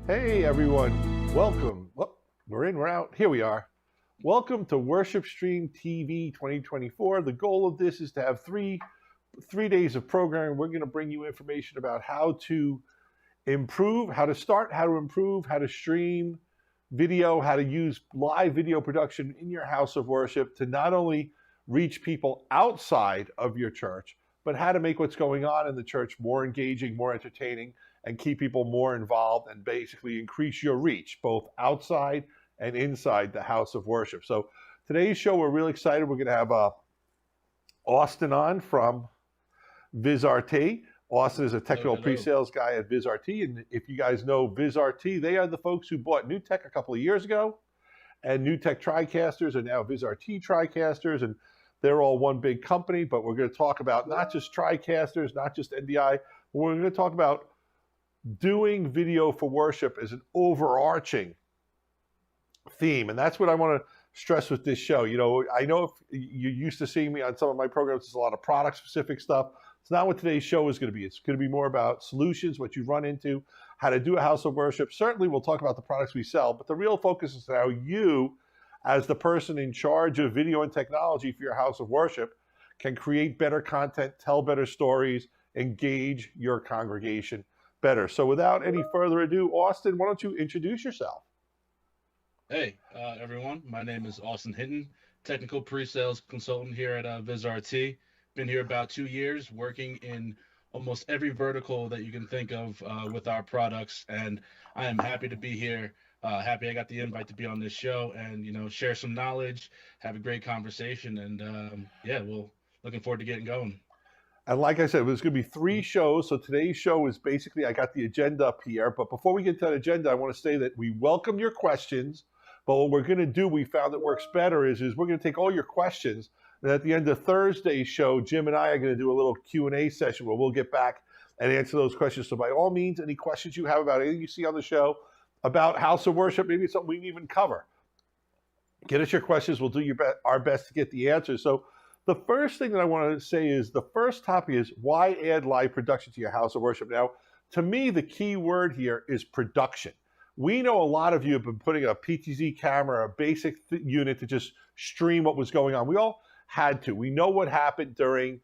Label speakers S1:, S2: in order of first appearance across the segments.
S1: Hey everyone, welcome. Well, we're out. Here we are. Welcome to Worship Stream TV 2024. The goal of this is to have three days of programming. We're going to bring you information about how to improve, how to start, how to improve, how to stream video, how to use live video production in your house of worship to not only reach people outside of your church, but how to make what's going on in the church more engaging, more entertaining, and keep people more involved and basically increase your reach both outside and inside the house of worship. So today's show, we're really excited. We're going to have Austin on from VizRT. Austin is a technical pre-sales guy at VizRT, and if you guys know VizRT, they are the folks who bought NewTek a couple of years ago, and NewTek Tricasters are now VizRT Tricasters, and they're all one big company. But we're going to talk about not just Tricasters, not just NDI, but we're going to talk about doing video for worship as an overarching theme. And that's what I want to stress with this show. You know, I know if you're used to seeing me on some of my programs, there's a lot of product specific stuff. It's not what today's show is going to be. It's going to be more about solutions, what you run into, how to do a house of worship. Certainly we'll talk about the products we sell, but the real focus is how you, as the person in charge of video and technology for your house of worship, can create better content, tell better stories, engage your congregation better. So without any further ado, Austin, why don't you introduce yourself?
S2: Hey, everyone. My name is Austin Hinton, technical pre-sales consultant here at VizRT. Been here about 2 years, working in almost every vertical that you can think of with our products, and I am happy to be here. Happy I got the invite to be on this show and, you know, share some knowledge, have a great conversation, and yeah, we'll looking forward to getting going.
S1: And like I said, there's going to be 3 shows. So today's show is basically, I got the agenda up here. But before we get to that agenda, I want to say that we welcome your questions. But what we're going to do, we found that works better is we're going to take all your questions. And at the end of Thursday's show, Jim and I are going to do a little Q&A session where we'll get back and answer those questions. So by all means, any questions you have about anything you see on the show, about house of worship, maybe it's something we can even cover, get us your questions. We'll do our best to get the answers. So the first thing that I want to say is the first topic is why add live production to your house of worship? Now, to me, the key word here is production. We know a lot of you have been putting a PTZ camera, a basic unit to just stream what was going on. We all had to. We know what happened during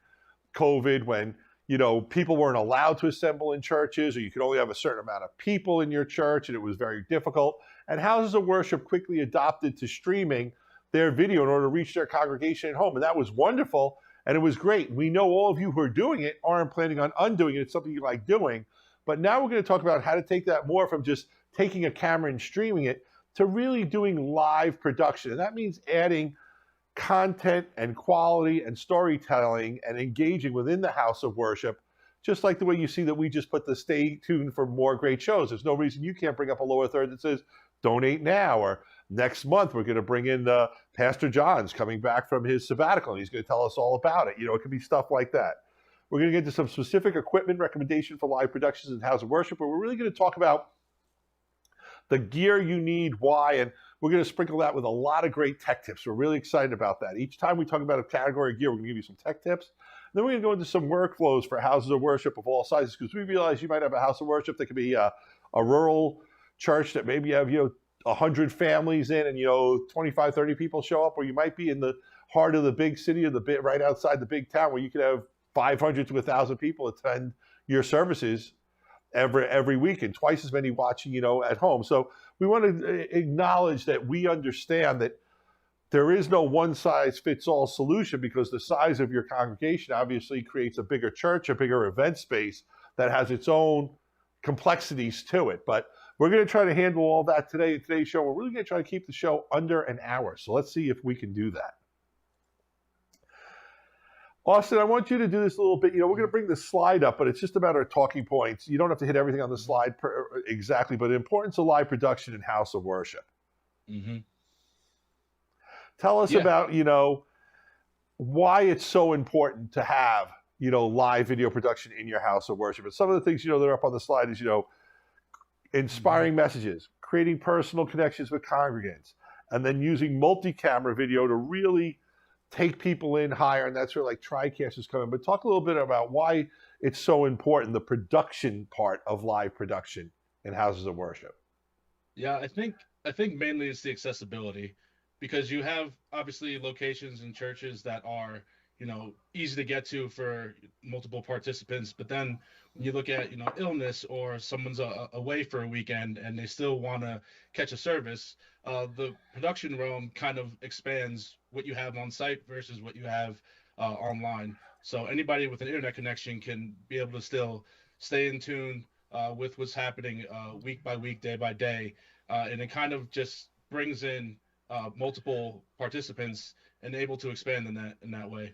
S1: COVID when, you know, people weren't allowed to assemble in churches, or you could only have a certain amount of people in your church, and it was very difficult. And houses of worship quickly adopted to streaming their video in order to reach their congregation at home. And that was wonderful, and it was great. We know all of you who are doing it aren't planning on undoing it. It's something you like doing. But now we're going to talk about how to take that more from just taking a camera and streaming it to really doing live production. And that means adding content and quality and storytelling and engaging within the house of worship, just like the way you see that we just put the stay tuned for more great shows. There's no reason you can't bring up a lower third that says donate now, or next month we're going to bring in Pastor John's coming back from his sabbatical and he's going to tell us all about it. You know, it could be stuff like that. We're going to get to some specific equipment recommendation for live productions in house of worship, but we're really going to talk about the gear you need, why, and we're going to sprinkle that with a lot of great tech tips. We're really excited about that. Each time we talk about a category of gear, we're going to give you some tech tips. Then we're going to go into some workflows for houses of worship of all sizes, because we realize you might have a house of worship that could be a rural church that maybe you have, 100 families in and, 25, 30 people show up, or you might be in the heart of the big city or the bit right outside the big town where you could have 500 to 1,000 people attend your services every week, and twice as many watching, at home. So we want to acknowledge that we understand that there is no one size fits all solution, because the size of your congregation obviously creates a bigger church, a bigger event space that has its own complexities to it. But we're going to try to handle all that today in today's show. We're really going to try to keep the show under an hour. So let's see if we can do that. Austin, I want you to do this a little bit. We're going to bring the slide up, but it's just about our talking points. You don't have to hit everything on the slide exactly, but the importance of live production in house of worship.
S2: Mm-hmm.
S1: Tell us about, why it's so important to have, live video production in your house of worship. And some of the things, that are up on the slide is, inspiring messages, creating personal connections with congregants, and then using multi-camera video to really take people in higher, and that's where like Tricasters come in. But talk a little bit about why it's so important, the production part of live production in houses of worship.
S2: Yeah, I think mainly it's the accessibility because you have obviously locations and churches that are, easy to get to for multiple participants, but then when you look at, illness or someone's away for a weekend and they still want to catch a service, the production realm kind of expands what you have on site versus what you have online. So anybody with an internet connection can be able to still stay in tune with what's happening week by week, day by day, and it kind of just brings in multiple participants and able to expand in that way.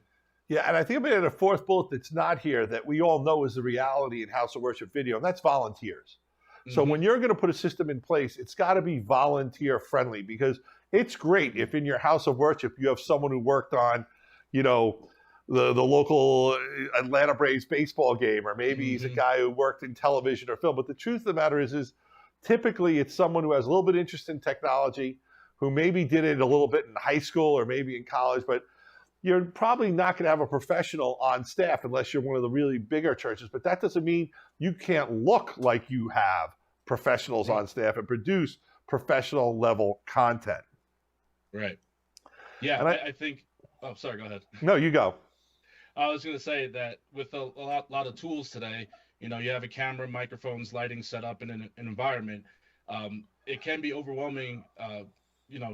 S1: Yeah, and I think I'm going to add a fourth bullet that's not here that we all know is the reality in House of Worship video, and that's volunteers. So when
S2: Hmm.
S1: you're going to put a system in place, it's got to be volunteer friendly because it's great if in your House of Worship you have someone who worked on, you know, the local Atlanta Braves baseball game, or maybe he's a
S2: Hmm.
S1: guy who worked in television or film. But the truth of the matter is typically it's someone who has a little bit of interest in technology, who maybe did it a little bit in high school or maybe in college, but you're probably not going to have a professional on staff unless you're one of the really bigger churches. But that doesn't mean you can't look like you have professionals
S2: Right.
S1: on staff and produce professional level content.
S2: Right. Yeah,
S1: And I,
S2: I think. Oh, sorry. Go ahead.
S1: no, you go.
S2: I was going to say that with a lot of tools today, you have a camera, microphones, lighting set up in an environment. It can be overwhelming,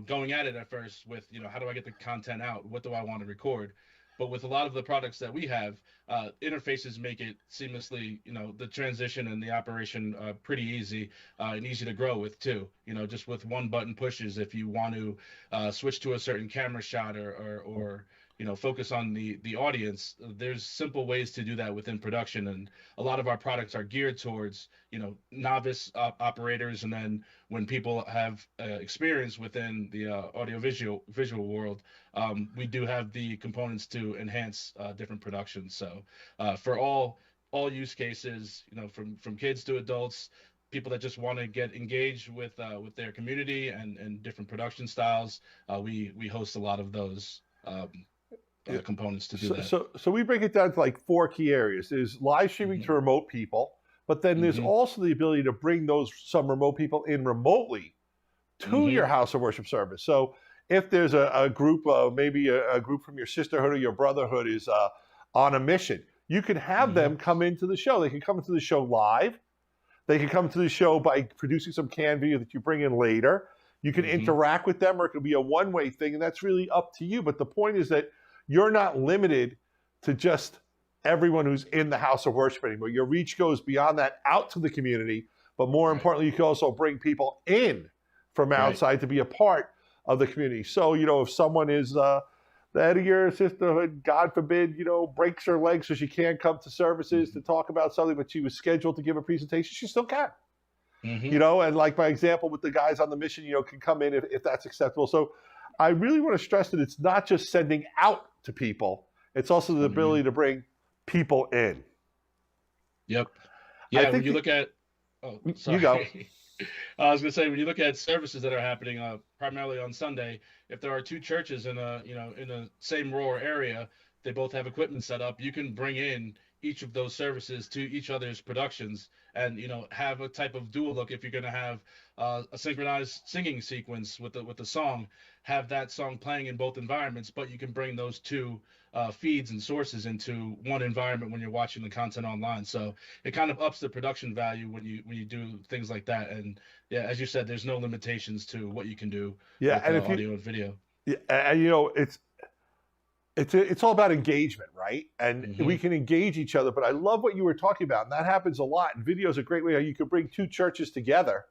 S2: going at it at first with, how do I get the content out? What do I want to record? But with a lot of the products that we have, interfaces make it seamlessly, the transition and the operation pretty easy and easy to grow with too. Just with one button pushes, if you want to switch to a certain camera shot or focus on the audience, there's simple ways to do that within production, and a lot of our products are geared towards novice operators, and then when people have experience within the audio visual world, we do have the components to enhance different productions. So for all use cases, from kids to adults, people that just want to get engaged with their community and different production styles, we host a lot of those components to do
S1: So,
S2: that.
S1: so, so we break it down to like four key areas. There's live streaming
S2: Hmm.
S1: to remote people, but then there's
S2: Hmm.
S1: also the ability to bring some remote people in remotely to your
S2: Hmm.
S1: house of worship service. So if there's a group, maybe a group from your sisterhood or your brotherhood is on a mission, you can have
S2: Hmm.
S1: them come into the show. They can come into the show live. They can come to the show by producing some canned video that you bring in later. You can
S2: Hmm.
S1: interact with them, or it could be a one-way thing, and that's really up to you. But the point is that you're not limited to just everyone who's in the house of worship anymore. Your reach goes beyond that out to the community, but more
S2: Right.
S1: importantly, you can also bring people in from
S2: Right.
S1: outside to be a part of the community. So, if someone is the head of your sisterhood, God forbid, breaks her leg so she can't come to services to
S2: Hmm.
S1: talk about something, but she was scheduled to give a presentation, she still can.
S2: Hmm.
S1: And like my example with the guys on the mission, can come in if that's acceptable. So I really want to stress that it's not just sending out to people, it's also the
S2: Hmm.
S1: ability to bring people in.
S2: Yep.
S1: I
S2: Yeah. When
S1: think
S2: you look at, oh,
S1: you go.
S2: sorry. I was going to say, when you look at services that are happening primarily on Sunday, if there are two churches in a same rural area, they both have equipment set up. You can bring in each of those services to each other's productions, and have a type of dual look. If you're going to have a synchronized singing sequence with the song, have that song playing in both environments, but you can bring those two feeds and sources into one environment when you're watching the content online. So it kind of ups the production value when you do things like that. And yeah, as you said, there's no limitations to what you can do
S1: Yeah,
S2: with
S1: and if you
S2: audio and video.
S1: yeah, and it's all about engagement, right? And we
S2: Hmm.
S1: can engage each other. But I love what you were talking about, and that happens a lot. And video is a great way how you could bring two churches together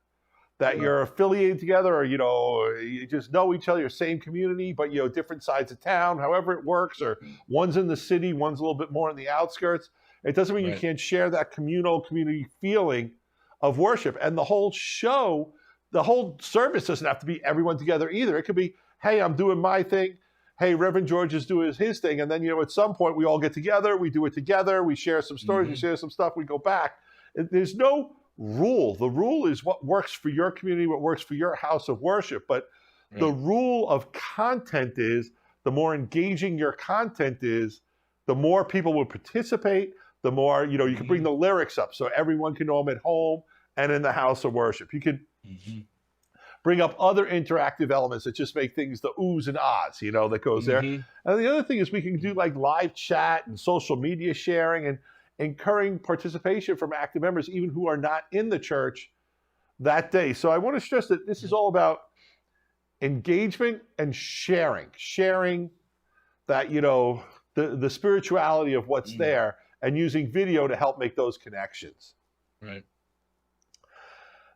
S1: that
S2: Right.
S1: you're affiliated together, or you just know each other, your same community, but different sides of town, however it works, or one's in the city, one's a little bit more in the outskirts. It doesn't mean you
S2: Right.
S1: can't share that communal community feeling of worship. And the whole show, the whole service doesn't have to be everyone together either. It could be, hey, I'm doing my thing. Hey, Reverend George is doing his thing. And then, at some point we all get together, we do it together, we share some stories, we
S2: Hmm.
S1: share some stuff, we go back. There's no rule. The rule is what works for your community, what works for your house of worship. But the
S2: Right.
S1: rule of content is the more engaging your content is, the more people will participate, the more, you can bring
S2: Hmm.
S1: the lyrics up so everyone can know them at home and in the house of worship. You could
S2: Hmm.
S1: bring up other interactive elements that just make things the oohs and ahs, that goes there.
S2: Mm-hmm.
S1: And the other thing is we can do like live chat and social media sharing and encouraging participation from active members, even who are not in the church that day. So I want to stress that this is all about engagement and sharing that, the spirituality of what's there, and using video to help make those connections.
S2: Right.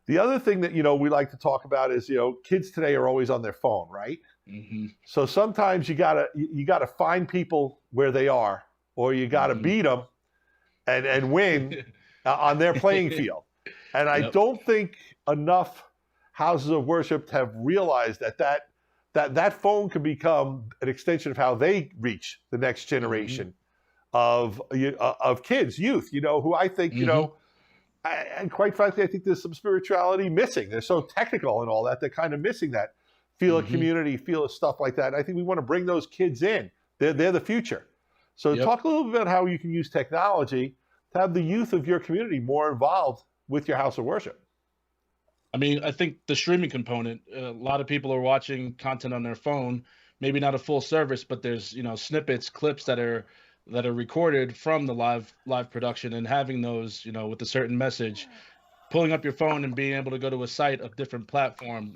S1: The other thing that, we like to talk about is, kids today are always on their phone, right?
S2: Mm-hmm.
S1: So sometimes you gotta find people where they are, or you gotta beat them and win on their playing field. And I don't think enough houses of worship have realized that phone can become an extension of how they reach the next generation of kids, youth, who I think, and quite frankly, I think there's some spirituality missing. They're so technical and all that, they're kind of missing that feel of community, feel of stuff like that. And I think we want to bring those kids in. They're the future. So talk a little bit about how you can use technology to have the youth of your community more involved with your house of worship.
S2: I mean, I think the streaming component, a lot of people are watching content on their phone, maybe not a full service, but there's, snippets, clips that are recorded from the live production, and having those, with a certain message, pulling up your phone and being able to go to a site of different platform,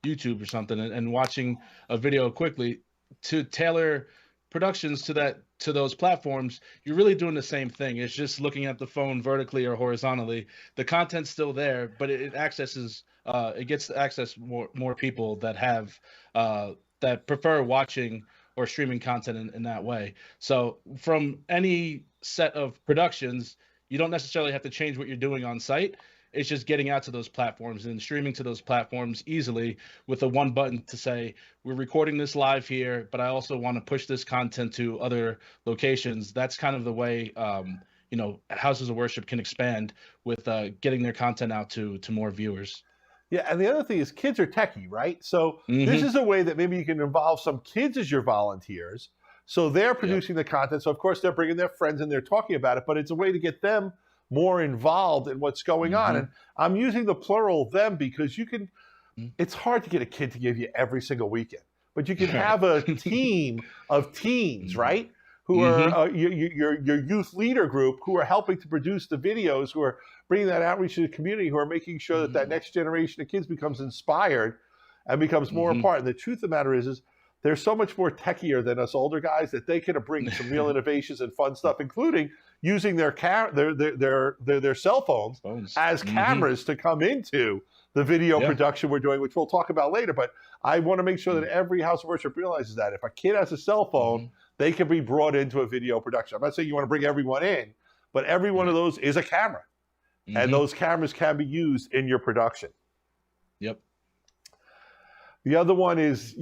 S2: YouTube or something, and watching a video quickly to tailor productions to those platforms. You're really doing the same thing. It's just looking at the phone vertically or horizontally. The content's still there, but it gets to access more people that have that prefer watching or streaming content in that way. So from any set of productions, you don't necessarily have to change what you're doing on site. It's just getting out to those platforms and streaming to those platforms easily with a one button to say, we're recording this live here, but I also want to push this content to other locations. That's kind of the way, houses of worship can expand with getting their content out to more viewers.
S1: Yeah, and the other thing is kids are techie, right? So this is a way that maybe you can involve some kids as your volunteers. So they're producing the content. So of course they're bringing their friends and they're talking about it, but it's a way to get them more involved in what's going on. And I'm using the plural them because it's hard to get a kid to give you every single weekend, but you can have a team of teens, right? Who are your youth leader group, who are helping to produce the videos, who are bringing that outreach to the community, who are making sure that next generation of kids becomes inspired and becomes more a part. And the truth of the matter is they're so much more techier than us older guys that they can bring some real innovations and fun stuff, including using their cell phones as cameras to come into the video production we're doing, which we'll talk about later. But I want to make sure that every house of worship realizes that if a kid has a cell phone, they can be brought into a video production. I'm not saying you want to bring everyone in, but every one of those is a camera. And those cameras can be used in your production.
S2: Yep.
S1: The other one is,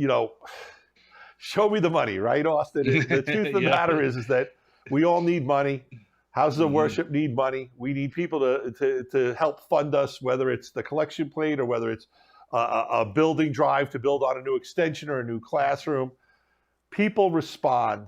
S1: show me the money, right, Austin? The truth of the matter is that we all need money. Houses of worship need money. We need people to help fund us, whether it's the collection plate or whether it's a building drive to build on a new extension or a new classroom. People respond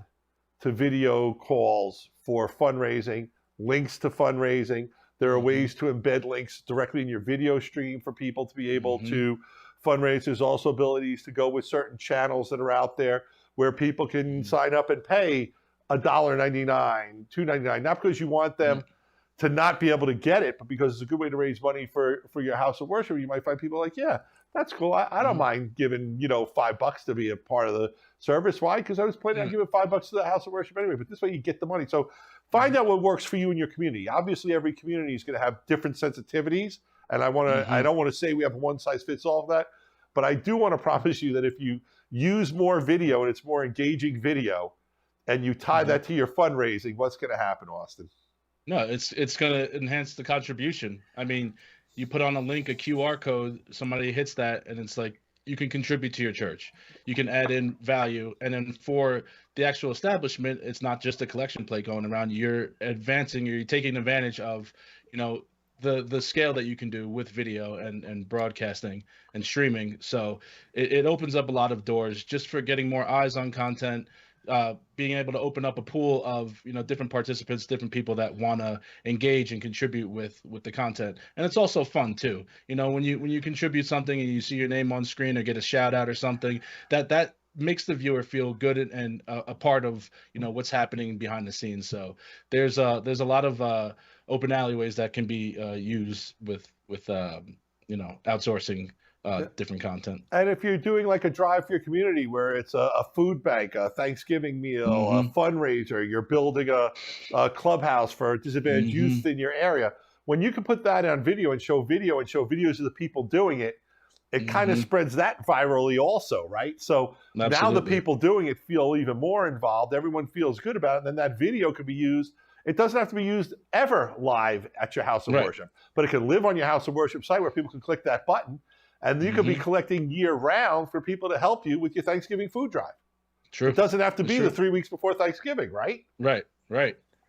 S1: to video calls for fundraising, links to fundraising. There are ways to embed links directly in your video stream for people to be able to fundraise. There's also abilities to go with certain channels that are out there where people can sign up and pay $1.99, $2.99, not because you want them to not be able to get it, but because it's a good way to raise money for your house of worship. You might find people like, yeah, that's cool. I don't mind giving, $5 to be a part of the service. Why? Because I was planning on giving $5 to the house of worship anyway, but this way you get the money. So find out what works for you and your community. Obviously, every community is going to have different sensitivities. And I don't want to say we have a one size fits all of that, but I do want to promise you that if you use more video and it's more engaging video and you tie that to your fundraising, what's going to happen, Austin?
S2: No, it's going to enhance the contribution. I mean, you put on a link, a QR code, somebody hits that, and it's like, you can contribute to your church. You can add in value. And then for the actual establishment, it's not just a collection plate going around. You're advancing, you're taking advantage of, the scale that you can do with video and broadcasting and streaming. So it opens up a lot of doors just for getting more eyes on content, being able to open up a pool of different participants, different people that want to engage and contribute with the content. And it's also fun too. When you contribute something and you see your name on screen or get a shout out or something, that makes the viewer feel good and a part of what's happening behind the scenes. So there's a lot of open alleyways that can be used with outsourcing different content.
S1: And if you're doing like a drive for your community where it's a food bank, a Thanksgiving meal, a
S2: Mm-hmm.
S1: fundraiser, you're building a clubhouse for disadvantaged
S2: Mm-hmm.
S1: youth in your area, when you can put that on video and show videos of the people doing it, it kind of
S2: Mm-hmm.
S1: spreads that virally also, right? So now the
S2: Absolutely.
S1: people doing it feel even more involved. Everyone feels good about it. And then that video could be used. It doesn't have to be used ever live at your house of
S2: Right.
S1: worship, but it can live on your house of worship site where people can click that button. And you could be
S2: Mm-hmm.
S1: collecting year round for people to help you with your Thanksgiving food drive.
S2: True.
S1: It doesn't have to
S2: It's
S1: be
S2: true.
S1: the 3 weeks before Thanksgiving, right?
S2: Right.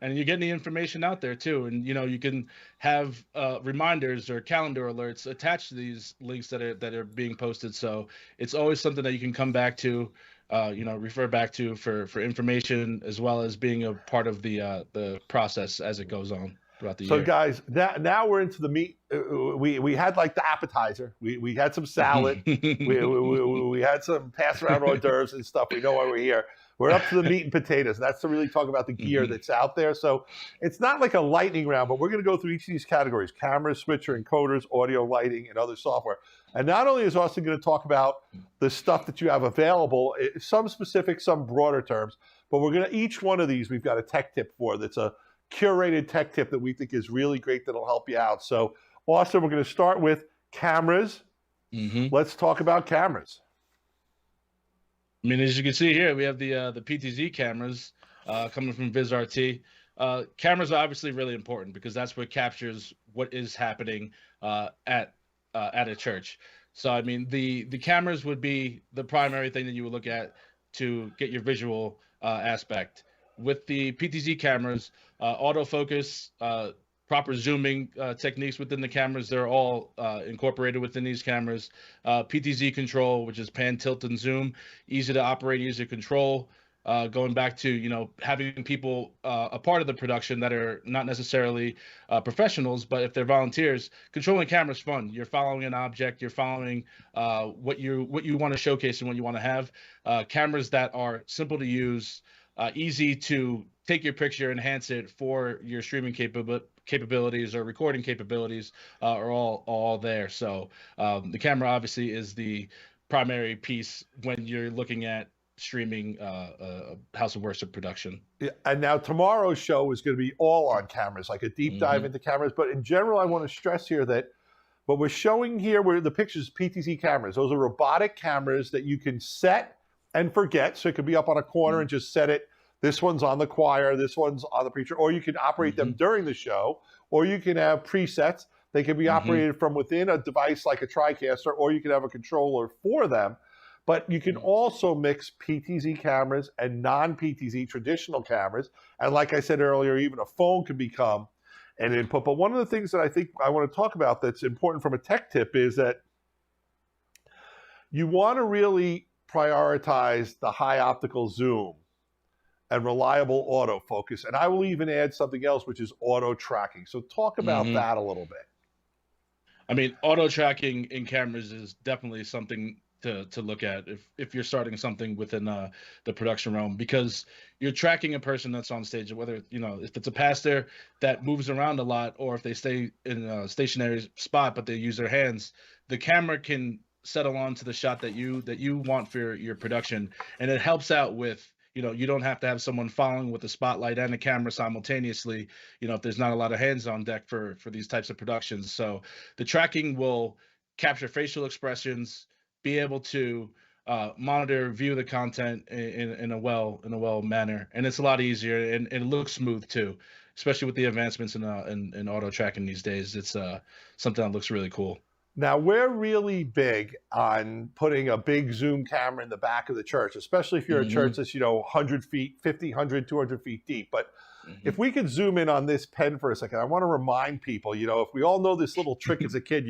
S2: And you're getting the information out there too. And you can have reminders or calendar alerts attached to these links that are being posted. So it's always something that you can come back to, refer back to for information, as well as being a part of the process as it goes on throughout the
S1: So
S2: year.
S1: guys, now we're into the meat. We had like the appetizer. We had some salad. We had some pass around hors d'oeuvres and stuff. We know why we're here. We're up to the meat and potatoes. That's to really talk about the gear that's out there. So it's not like a lightning round, but we're going to go through each of these categories: cameras, switcher, encoders, audio, lighting, and other software. And not only is Austin going to talk about the stuff that you have available, some specific, some broader terms, but we're going to, each one of these, we've got a tech tip for that's a curated tech tip that we think is really great that'll help you out. So Austin, we're going to start with cameras.
S2: Mm-hmm.
S1: Let's talk about cameras.
S2: I mean, as you can see here, we have the PTZ cameras coming from VizRT. Cameras are obviously really important because that's what captures what is happening at a church. So, I mean, the cameras would be the primary thing that you would look at to get your visual aspect. With the PTZ cameras, autofocus, proper zooming techniques within the cameras, they're all incorporated within these cameras. PTZ control, which is pan, tilt, and zoom, easy to operate, easy to control. Going back to having people a part of the production that are not necessarily professionals, but if they're volunteers, controlling cameras fun. You're following an object, you're following what you want to showcase and what you want to have. Cameras that are simple to use, easy to take your picture, enhance it for your streaming capabilities or recording capabilities are all there. So the camera obviously is the primary piece when you're looking at streaming house of worship production.
S1: Yeah, and now tomorrow's show is going to be all on cameras, like a deep dive into cameras. But in general, I want to stress here that what we're showing here, where the pictures, PTZ cameras, those are robotic cameras that you can set and forget. So it could be up on a corner and just set it. This one's on the choir, this one's on the preacher, or you can operate them during the show, or you can have presets. They can be operated from within a device like a Tricaster, or you can have a controller for them. But you can also mix PTZ cameras and non-PTZ traditional cameras. And like I said earlier, even a phone can become an input. But one of the things that I think I want to talk about that's important from a tech tip is that you want to really prioritize the high optical zoom and reliable autofocus. And I will even add something else, which is auto tracking. So talk about that a little bit.
S2: I mean, auto tracking in cameras is definitely something to look at if you're starting something within the production realm, because you're tracking a person that's on stage, whether if it's a pastor that moves around a lot, or if they stay in a stationary spot but they use their hands, the camera can settle on to the shot that you want for your production, and it helps out with you don't have to have someone following with a spotlight and a camera simultaneously, if there's not a lot of hands on deck for these types of productions. So the tracking will capture facial expressions, be able to monitor, view the content in a well manner, and it's a lot easier, and it looks smooth too, especially with the advancements in auto tracking these days. It's something that looks really cool.
S1: Now, we're really big on putting a big zoom camera in the back of the church, especially if you're a church that's 100 feet, 50, 100, 200 feet deep. But if we could zoom in on this pen for a second, I want to remind people, if we all know this little trick as a kid,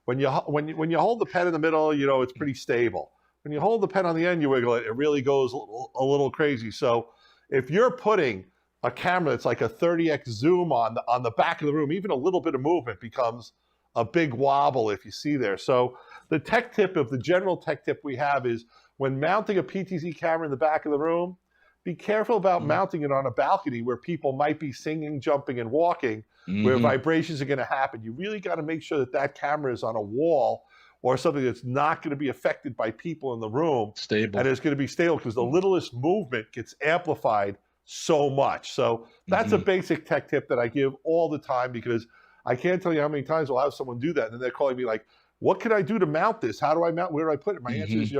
S1: when you hold the pen in the middle, it's pretty stable. when you hold the pen on the end, you wiggle it, it really goes a little crazy. So if you're putting a camera that's like a 30x zoom on the back of the room, even a little bit of movement becomes a big wobble if you see there. So the tech tip, of the general tech tip we have, is when mounting a PTZ camera in the back of the room, be careful about mounting it on a balcony where people might be singing, jumping, and walking, where vibrations are going to happen. You really got to make sure that that camera is on a wall or something that's not going to be affected by people in the room.
S2: Stable.
S1: And it's going to be stable, because the littlest movement gets amplified so much. So that's a basic tech tip that I give all the time, because I can't tell you how many times I'll have someone do that and then they're calling me like, what can I do to mount this? How do I mount? Where do I put it? My answer is,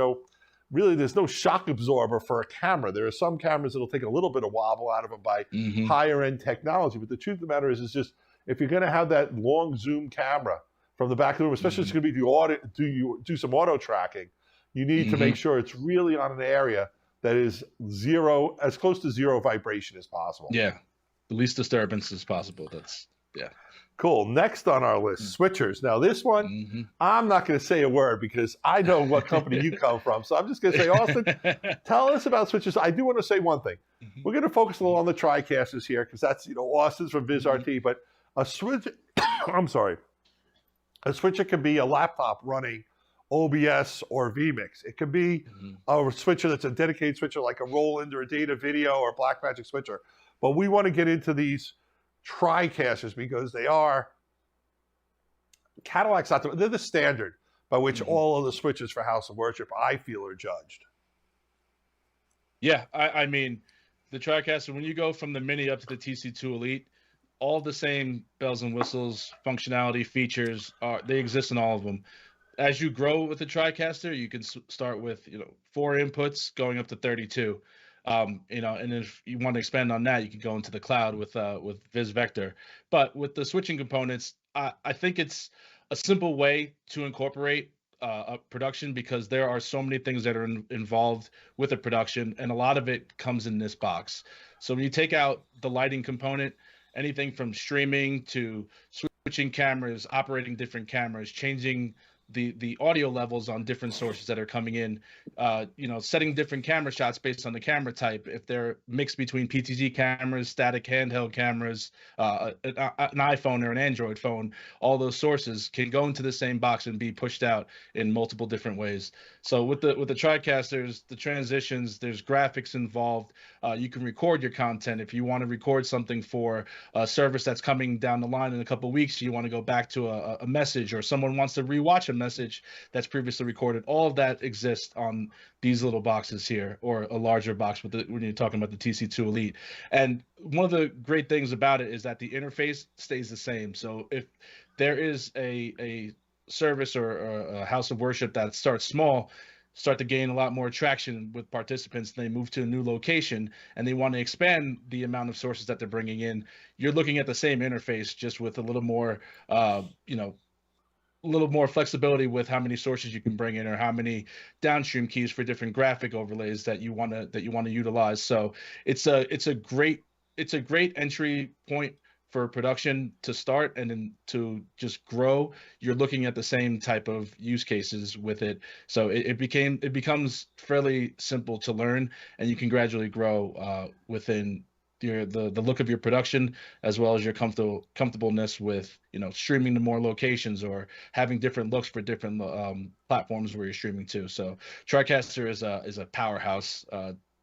S1: really, there's no shock absorber for a camera. There are some cameras that'll take a little bit of wobble out of them by higher end technology. But the truth of the matter is just, if you're going to have that long zoom camera from the back of the room, especially if it's going to be do some auto tracking, you need to make sure it's really on an area that is zero, as close to zero vibration as possible.
S2: Yeah, the least disturbance as possible. That's, yeah.
S1: Cool. Next on our list, switchers. Now this one, I'm not going to say a word because I know what company you come from. So I'm just going to say, Austin, tell us about switchers. I do want to say one thing. We're going to focus a little on the Tricasters here, because that's, Austin's from VizRT, but a switch, I'm sorry, a switcher can be a laptop running OBS or vMix. It could be a switcher that's a dedicated switcher like a Roland or a Data Video or Blackmagic switcher. But we want to get into these Tricasters because they are, Cadillac's not they're the standard by which all of the switches for House of Worship, I feel, are judged.
S2: Yeah, I mean, the Tricaster, when you go from the Mini up to the TC2 Elite, all the same bells and whistles, functionality, features, they exist in all of them. As you grow with the Tricaster, you can start with 4 inputs going up to 32. And if you want to expand on that, you can go into the cloud with Viz Vector. But with the switching components, I think it's a simple way to incorporate a production, because there are so many things that are involved with a production, and a lot of it comes in this box. So when you take out the lighting component, anything from streaming to switching cameras, operating different cameras, changing the audio levels on different sources that are coming in, setting different camera shots based on the camera type. If they're mixed between PTZ cameras, static handheld cameras, an iPhone or an Android phone, all those sources can go into the same box and be pushed out in multiple different ways. So with the Tricasters, the transitions, there's graphics involved. You can record your content. If you want to record something for a service that's coming down the line in a couple of weeks, you want to go back to a message, or someone wants to rewatch a message that's previously recorded. All of that exists on these little boxes here, or a larger box when you're talking about the TC2 Elite. And one of the great things about it is that the interface stays the same. So if there is a service or a house of worship that starts small, start to gain a lot more traction with participants, and they move to a new location and they want to expand the amount of sources that they're bringing in, you're looking at the same interface, just with a little more flexibility with how many sources you can bring in, or how many downstream keys for different graphic overlays that you want to utilize. So it's a great entry point for production to start, and then to just grow, you're looking at the same type of use cases with it. So it becomes fairly simple to learn, and you can gradually grow within the look of your production, as well as your comfortableness with streaming to more locations, or having different looks for different platforms where you're streaming to. So Tricaster is a powerhouse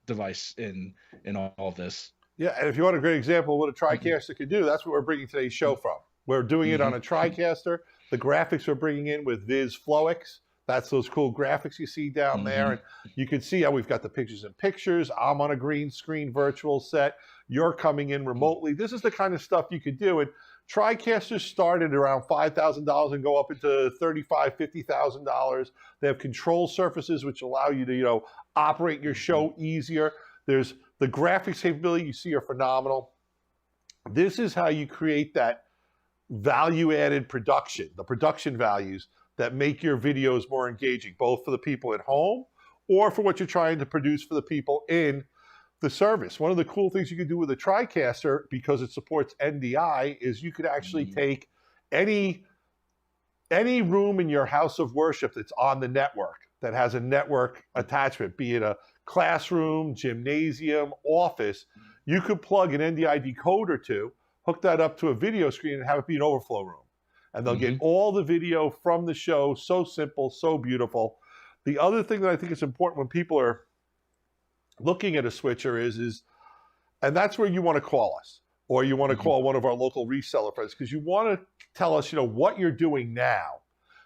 S2: device in all of this.
S1: Yeah, and if you want a great example of what a Tricaster can do, that's what we're bringing today's show from. We're doing it on a Tricaster. The graphics we're bringing in with Viz Flowix. That's those cool graphics you see down there. And you can see how we've got the pictures in pictures. I'm on a green screen virtual set. You're coming in remotely. This is the kind of stuff you could do. And Tricasters started around $5,000 and go up into $35,000, $50,000. They have control surfaces which allow you to, operate your show easier. There's the graphics capability you see are phenomenal. This is how you create that value-added production, the production values that make your videos more engaging, both for the people at home or for what you're trying to produce for the people in the service. One of the cool things you can do with a Tricaster, because it supports NDI, is you could actually take any room in your house of worship that's on the network, that has a network attachment, be it a classroom, gymnasium, office, you could plug an NDI decoder to, hook that up to a video screen and have it be an overflow room. And they'll get all the video from the show. So simple, so beautiful. The other thing that I think is important when people are looking at a switcher is, and that's where you want to call us, or you want to call one of our local reseller friends, because you want to tell us, what you're doing now,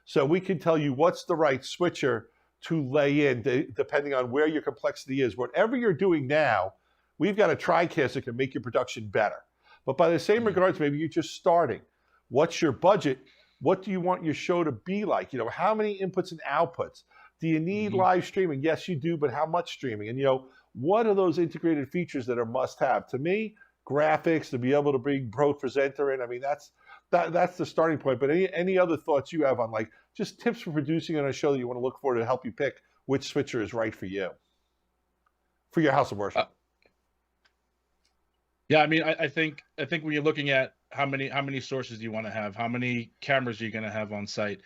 S1: so we can tell you what's the right switcher to lay in, depending on where your complexity is. Whatever you're doing now, we've got a Tricaster that can make your production better. But by the same regards, maybe you're just starting. What's your budget? What do you want your show to be like? How many inputs and outputs? Do you need live streaming? Yes, you do, but how much streaming? And what are those integrated features that are must-have? To me, graphics, to be able to bring Pro Presenter in. I mean, that's the starting point. But any other thoughts you have on just tips for producing on a show that you want to look for to help you pick which switcher is right for you, for your house of worship?
S2: Yeah, I mean, I think when you're looking at how many sources do you want to have, how many cameras are you going to have on site,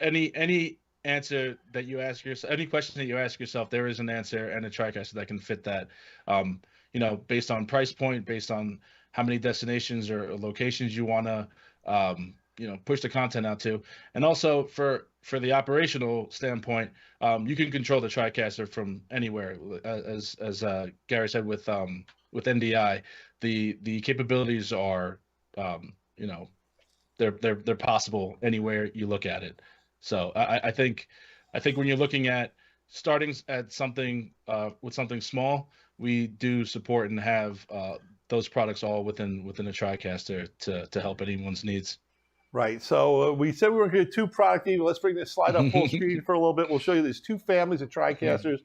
S2: any answer that you ask yourself, any question that you ask yourself, there is an answer and a Tricaster that can fit that. Based on price point, based on how many destinations or locations you want to push the content out to, and also for the operational standpoint, you can control the Tricaster from anywhere. As Gary said with NDI, the capabilities are they're possible anywhere you look at it. So I think when you're looking at starting at something with something small, we do support and have those products all within a Tricaster to help anyone's needs.
S1: Right. So we said we were going to do 2 product needs. Let's bring this slide up full screen for a little bit. We'll show you there's 2 families of Tricasters.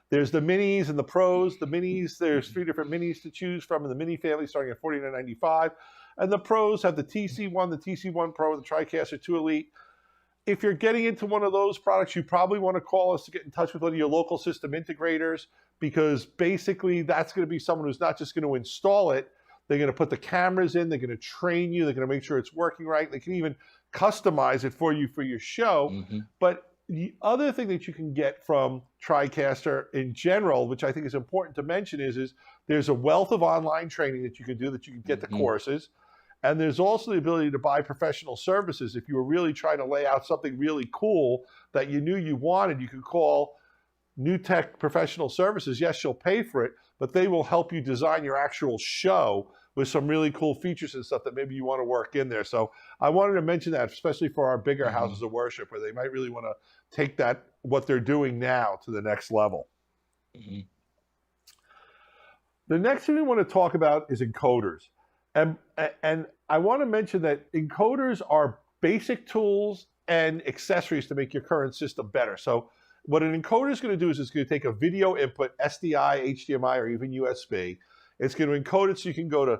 S1: There's the minis and the pros. The minis, there's 3 different minis to choose from in the mini family, starting at $49.95. And the pros have the TC1, the TC1 Pro, the Tricaster 2 Elite. If you're getting into one of those products, you probably want to call us to get in touch with one of your local system integrators, because basically that's going to be someone who's not just going to install it. They're going to put the cameras in. They're going to train you. They're going to make sure it's working right. They can even customize it for you for your show. But the other thing that you can get from Tricaster in general, which I think is important to mention, is there's a wealth of online training that you can do, that you can get the courses. And there's also the ability to buy professional services. If you were really trying to lay out something really cool that you knew you wanted, you could call New Tech Professional Services. Yes, you'll pay for it, but they will help you design your actual show with some really cool features and stuff that maybe you want to work in there. So I wanted to mention that, especially for our bigger houses of worship, where they might really want to take what they're doing now to the next level. The next thing we want to talk about is encoders. And I want to mention that encoders are basic tools and accessories to make your current system better. So what an encoder is going to do is it's going to take a video input, SDI, HDMI, or even USB. It's going to encode it so you can go to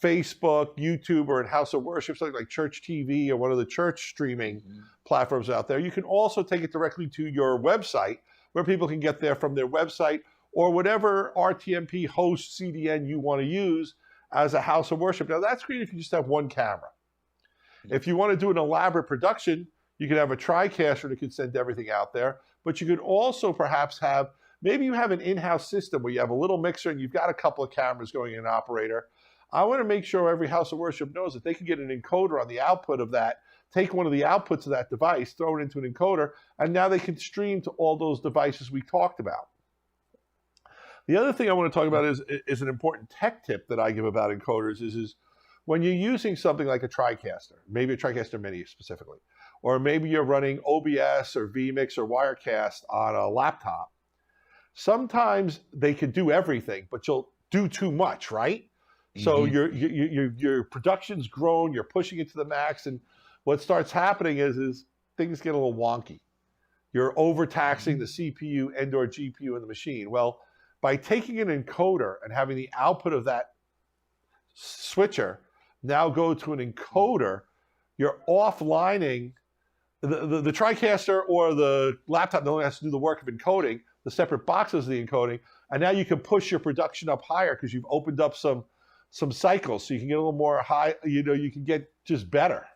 S1: Facebook, YouTube, or in House of Worship, something like Church TV or one of the church streaming platforms out there. You can also take it directly to your website, where people can get there from their website, or whatever RTMP host CDN you want to use as a house of worship. Now, that's great if you just have one camera. If you want to do an elaborate production, you can have a Tricaster that can send everything out there. But you could also perhaps have, maybe you have an in-house system where you have a little mixer and you've got a couple of cameras going in an operator. I want to make sure every house of worship knows that they can get an encoder on the output of that, take one of the outputs of that device, throw it into an encoder, and now they can stream to all those devices we talked about. The other thing I want to talk about is an important tech tip that I give about encoders is when you're using something like a Tricaster, maybe a Tricaster Mini specifically, or maybe you're running OBS or vMix or Wirecast on a laptop, sometimes they can do everything, but you'll do too much, right? So your production's grown, you're pushing it to the max, and what starts happening is things get a little wonky. You're overtaxing the CPU and or GPU in the machine. Well, by taking an encoder and having the output of that switcher now go to an encoder, you're offlining the Tricaster or the laptop no longer has to do the work of encoding, the separate boxes of the encoding, and now you can push your production up higher because you've opened up some cycles, so you can get a little more high, you can get just better.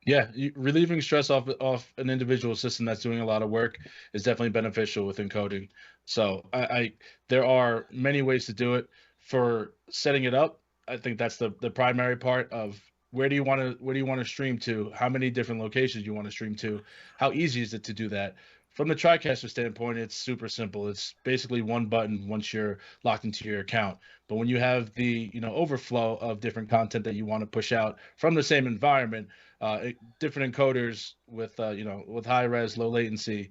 S2: Yeah, relieving stress off an individual system that's doing a lot of work is definitely beneficial with encoding. So I there are many ways to do it. For setting it up, I think that's the primary part of where do you want to stream to, how many different locations you want to stream to, how easy is it to do that. From the TriCaster standpoint, it's super simple. It's basically one button once you're locked into your account. But when you have the overflow of different content that you want to push out from the same environment, different encoders with with high res, low latency,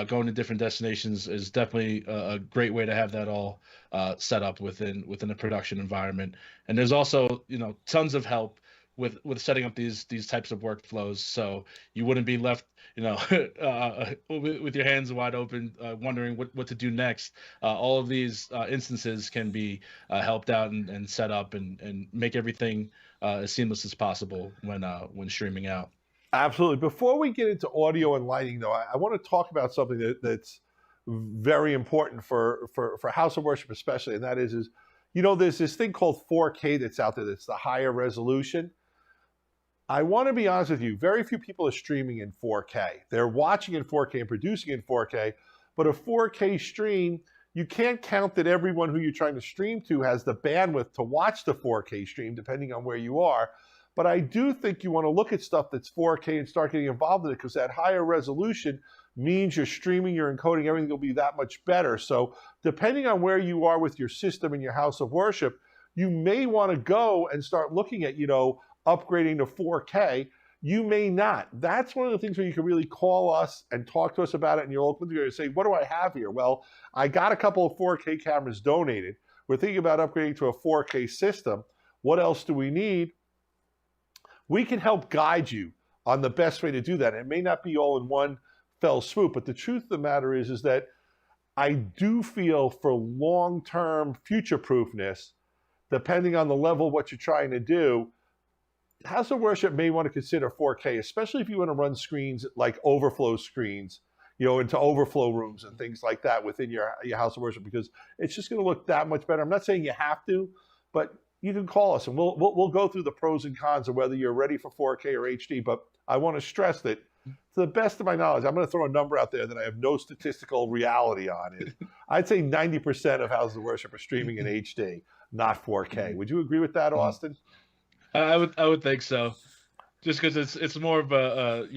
S2: going to different destinations is definitely a great way to have that all set up within a production environment. And there's also tons of help with setting up these types of workflows, so you wouldn't be left with your hands wide open, wondering what to do next. All of these instances can be helped out and set up and make everything as seamless as possible when streaming out.
S1: Absolutely. Before we get into audio and lighting, though, I want to talk about something that's very important for House of Worship, especially, and that is there's this thing called 4K that's out there. That's the higher resolution. I want to be honest with you. Very few people are streaming in 4K. They're watching in 4K and producing in 4K, but a 4K stream, you can't count that everyone who you're trying to stream to has the bandwidth to watch the 4K stream, depending on where you are. But I do think you want to look at stuff that's 4K and start getting involved in it, because that higher resolution means you're streaming, you're encoding, everything will be that much better. So depending on where you are with your system and your house of worship, you may want to go and start looking at, upgrading to 4K. You may not. That's one of the things where you can really call us and talk to us about it, and you'll open the door and say, what do I have here? Well, I got a couple of 4K cameras donated. We're thinking about upgrading to a 4K system. What else do we need? We can help guide you on the best way to do that. It may not be all in one fell swoop, but the truth of the matter is that I do feel for long-term future-proofness, depending on the level of what you're trying to do, House of Worship may want to consider 4K, especially if you want to run screens like overflow screens, into overflow rooms and things like that within your House of Worship, because it's just going to look that much better. I'm not saying you have to, but you can call us and we'll go through the pros and cons of whether you're ready for 4K or HD. But I want to stress that, to the best of my knowledge, I'm going to throw a number out there that I have no statistical reality on. I'd say 90% of Houses of Worship are streaming in HD, not 4K. Would you agree with that, Austin?
S2: I would think so, just because it's more of a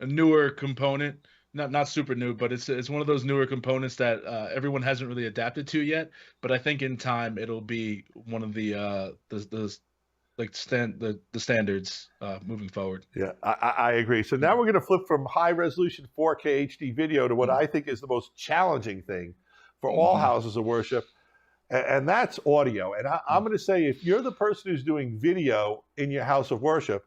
S2: newer component, not super new, but it's one of those newer components that everyone hasn't really adapted to yet. But I think in time it'll be one of the standards moving forward.
S1: Yeah, I agree. So now we're going to flip from high resolution 4K HD video to what I think is the most challenging thing for all houses of worship, and that's audio. And I'm going to say, if you're the person who's doing video in your house of worship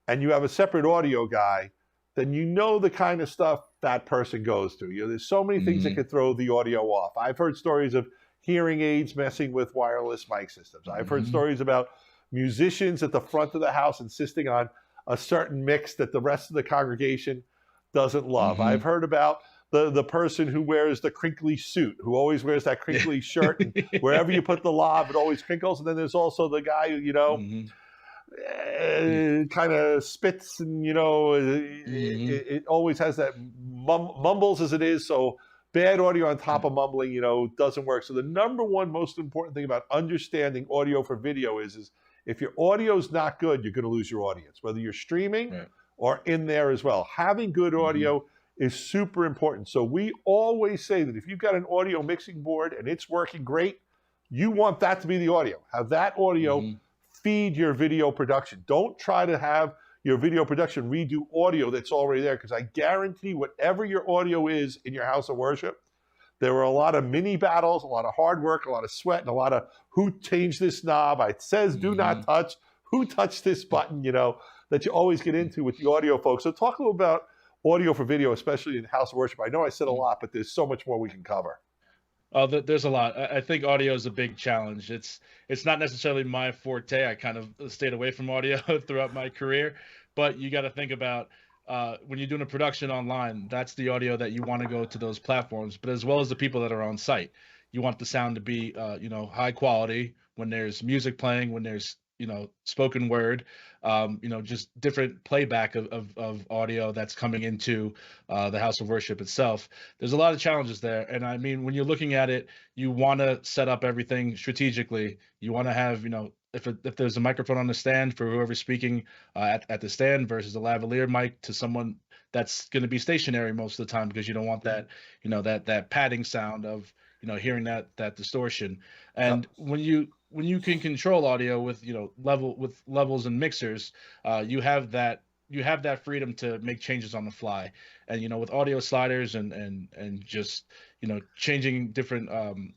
S1: and you have a separate audio guy, then you know the kind of stuff that person goes through. There's so many things that could throw the audio off. I've heard stories of hearing aids messing with wireless mic systems. I've heard stories about musicians at the front of the house insisting on a certain mix that the rest of the congregation doesn't love. I've heard about the person who wears the crinkly suit, who always wears that crinkly shirt, and wherever you put the lob, it always crinkles. And then there's also the guy who, kind of spits, and it always has that mumbles as it is. So bad audio on top of mumbling, doesn't work. So the number one most important thing about understanding audio for video is if your audio is not good, you're going to lose your audience, whether you're streaming or in there as well. Having good audio is super important. So we always say that if you've got an audio mixing board and it's working great, you want that to be the audio. Have that audio feed your video production. Don't try to have your video production redo audio that's already there, because I guarantee whatever your audio is in your house of worship, there were a lot of mini battles, a lot of hard work, a lot of sweat, and a lot of who changed this knob. It says do not touch. Who touched this button, that you always get into with the audio folks. So talk a little about audio for video, especially in house of worship. I know I said a lot, but there's so much more we can cover.
S2: There's a lot. I think audio is a big challenge. It's not necessarily my forte. I kind of stayed away from audio throughout my career, but you got to think about when you're doing a production online, that's the audio that you want to go to those platforms, but as well as the people that are on site. You want the sound to be, high quality when there's music playing, when there's spoken word, just different playback of audio that's coming into the house of worship itself. There's a lot of challenges there. And I mean, when you're looking at it, you want to set up everything strategically. You want to have, if there's a microphone on the stand for whoever's speaking at the stand versus a lavalier mic to someone that's going to be stationary most of the time, because you don't want that, that padding sound of, hearing that distortion. And when you can control audio with levels and mixers, you have that freedom to make changes on the fly. And with audio sliders and just changing different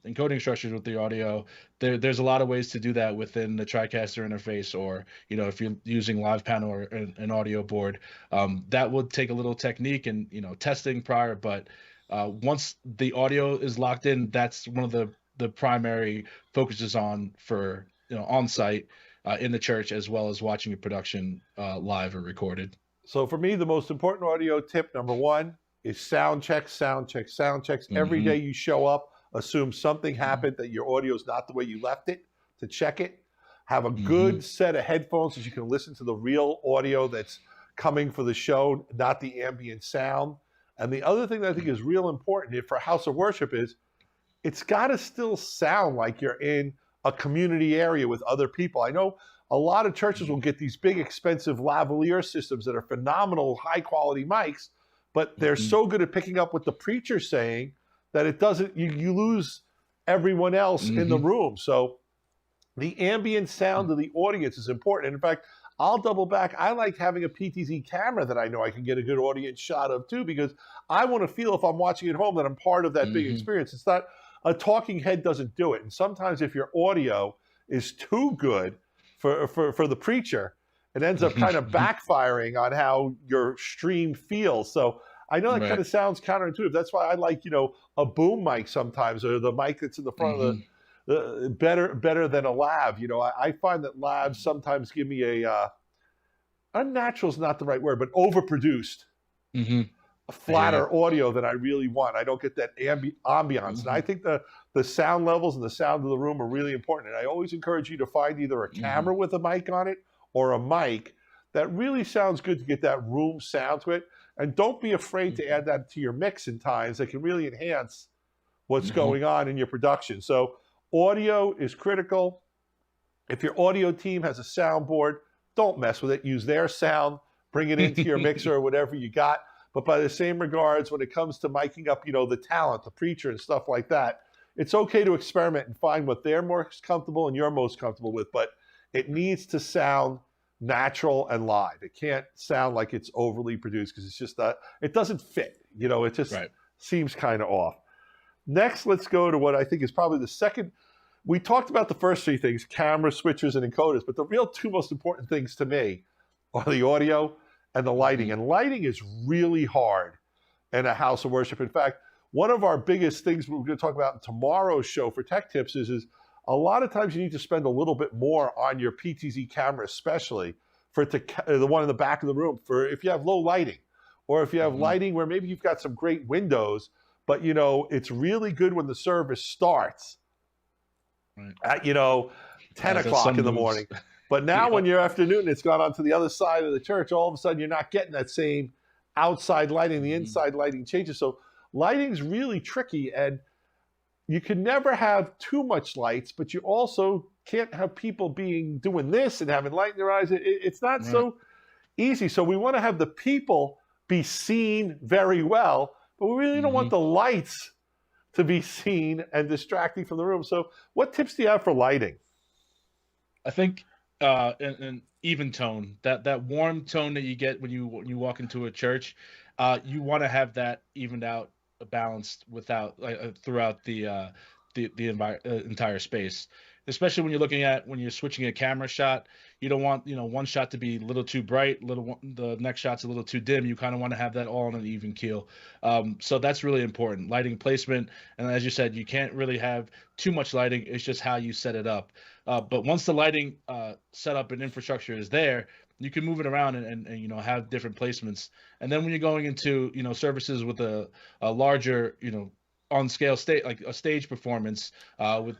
S2: encoding structures with the audio, there's a lot of ways to do that within the Tricaster interface, or if you're using live panel or an audio board. That would take a little technique and testing prior, but once the audio is locked in, that's one of the primary focuses on for on site in the church, as well as watching a production live or recorded.
S1: So for me, the most important audio tip, number one, is sound checks, sound checks, sound checks. Every day you show up, assume something happened, that your audio is not the way you left it, to check it. Have a good set of headphones so you can listen to the real audio that's coming for the show, not the ambient sound. And the other thing that I think is real important for house of worship is it's got to still sound like you're in a community area with other people. I know a lot of churches will get these big, expensive lavalier systems that are phenomenal, high-quality mics, but they're so good at picking up what the preacher's saying that it doesn't. You lose everyone else in the room. So the ambient sound of the audience is important. And in fact, I'll double back. I like having a PTZ camera that I know I can get a good audience shot of too, because I want to feel, if I'm watching at home, that I'm part of that big experience. It's not, a talking head doesn't do it. And sometimes if your audio is too good for the preacher, it ends up kind of backfiring on how your stream feels. So I know that kind of sounds counterintuitive. That's why I like, a boom mic sometimes, or the mic that's in the front of the better than a lav. I find that lavs sometimes give me unnatural is not the right word, but overproduced, a flatter audio than I really want. I don't get that ambiance. And I think the sound levels and the sound of the room are really important. And I always encourage you to find either a camera with a mic on it or a mic that really sounds good to get that room sound to it. And don't be afraid to add that to your mix in times that can really enhance what's going on in your production. So audio is critical. If your audio team has a soundboard, don't mess with it. Use their sound, bring it into your mixer or whatever you got. But by the same regards, when it comes to miking up, the talent, the preacher and stuff like that, it's okay to experiment and find what they're most comfortable and you're most comfortable with. But it needs to sound natural and live. It can't sound like it's overly produced, because it's just it doesn't fit. It just seems kind of off. Next, let's go to what I think is probably the second. We talked about the first three things, camera, switchers, and encoders, but the real two most important things to me are the audio and the lighting. And lighting is really hard in a house of worship. In fact, one of our biggest things we're going to talk about in tomorrow's show for Tech Tips is a lot of times you need to spend a little bit more on your PTZ camera, especially for the one in the back of the room, for if you have low lighting, or if you have lighting where maybe you've got some great windows, but it's really good when the service starts at 10 o'clock in the morning. But now when you're afternoon, it's gone on to the other side of the church, all of a sudden you're not getting that same outside lighting. The inside lighting changes. So lighting's really tricky, and you can never have too much lights, but you also can't have people doing this and having light in their eyes. It's not so easy. So we want to have the people be seen very well, but we really don't want the lights to be seen and distracting from the room. So what tips do you have for lighting?
S2: I think an even tone, that warm tone that you get when you walk into a church, you want to have that evened out, balanced throughout the entire space. Especially when you're switching a camera shot, you don't want one shot to be a little too bright, the next shot's a little too dim. You kind of want to have that all on an even keel. So that's really important. Lighting placement, and as you said, you can't really have too much lighting. It's just how you set it up. But once the lighting setup and infrastructure is there, you can move it around and have different placements. And then when you're going into services with a larger on scale state like a stage performance with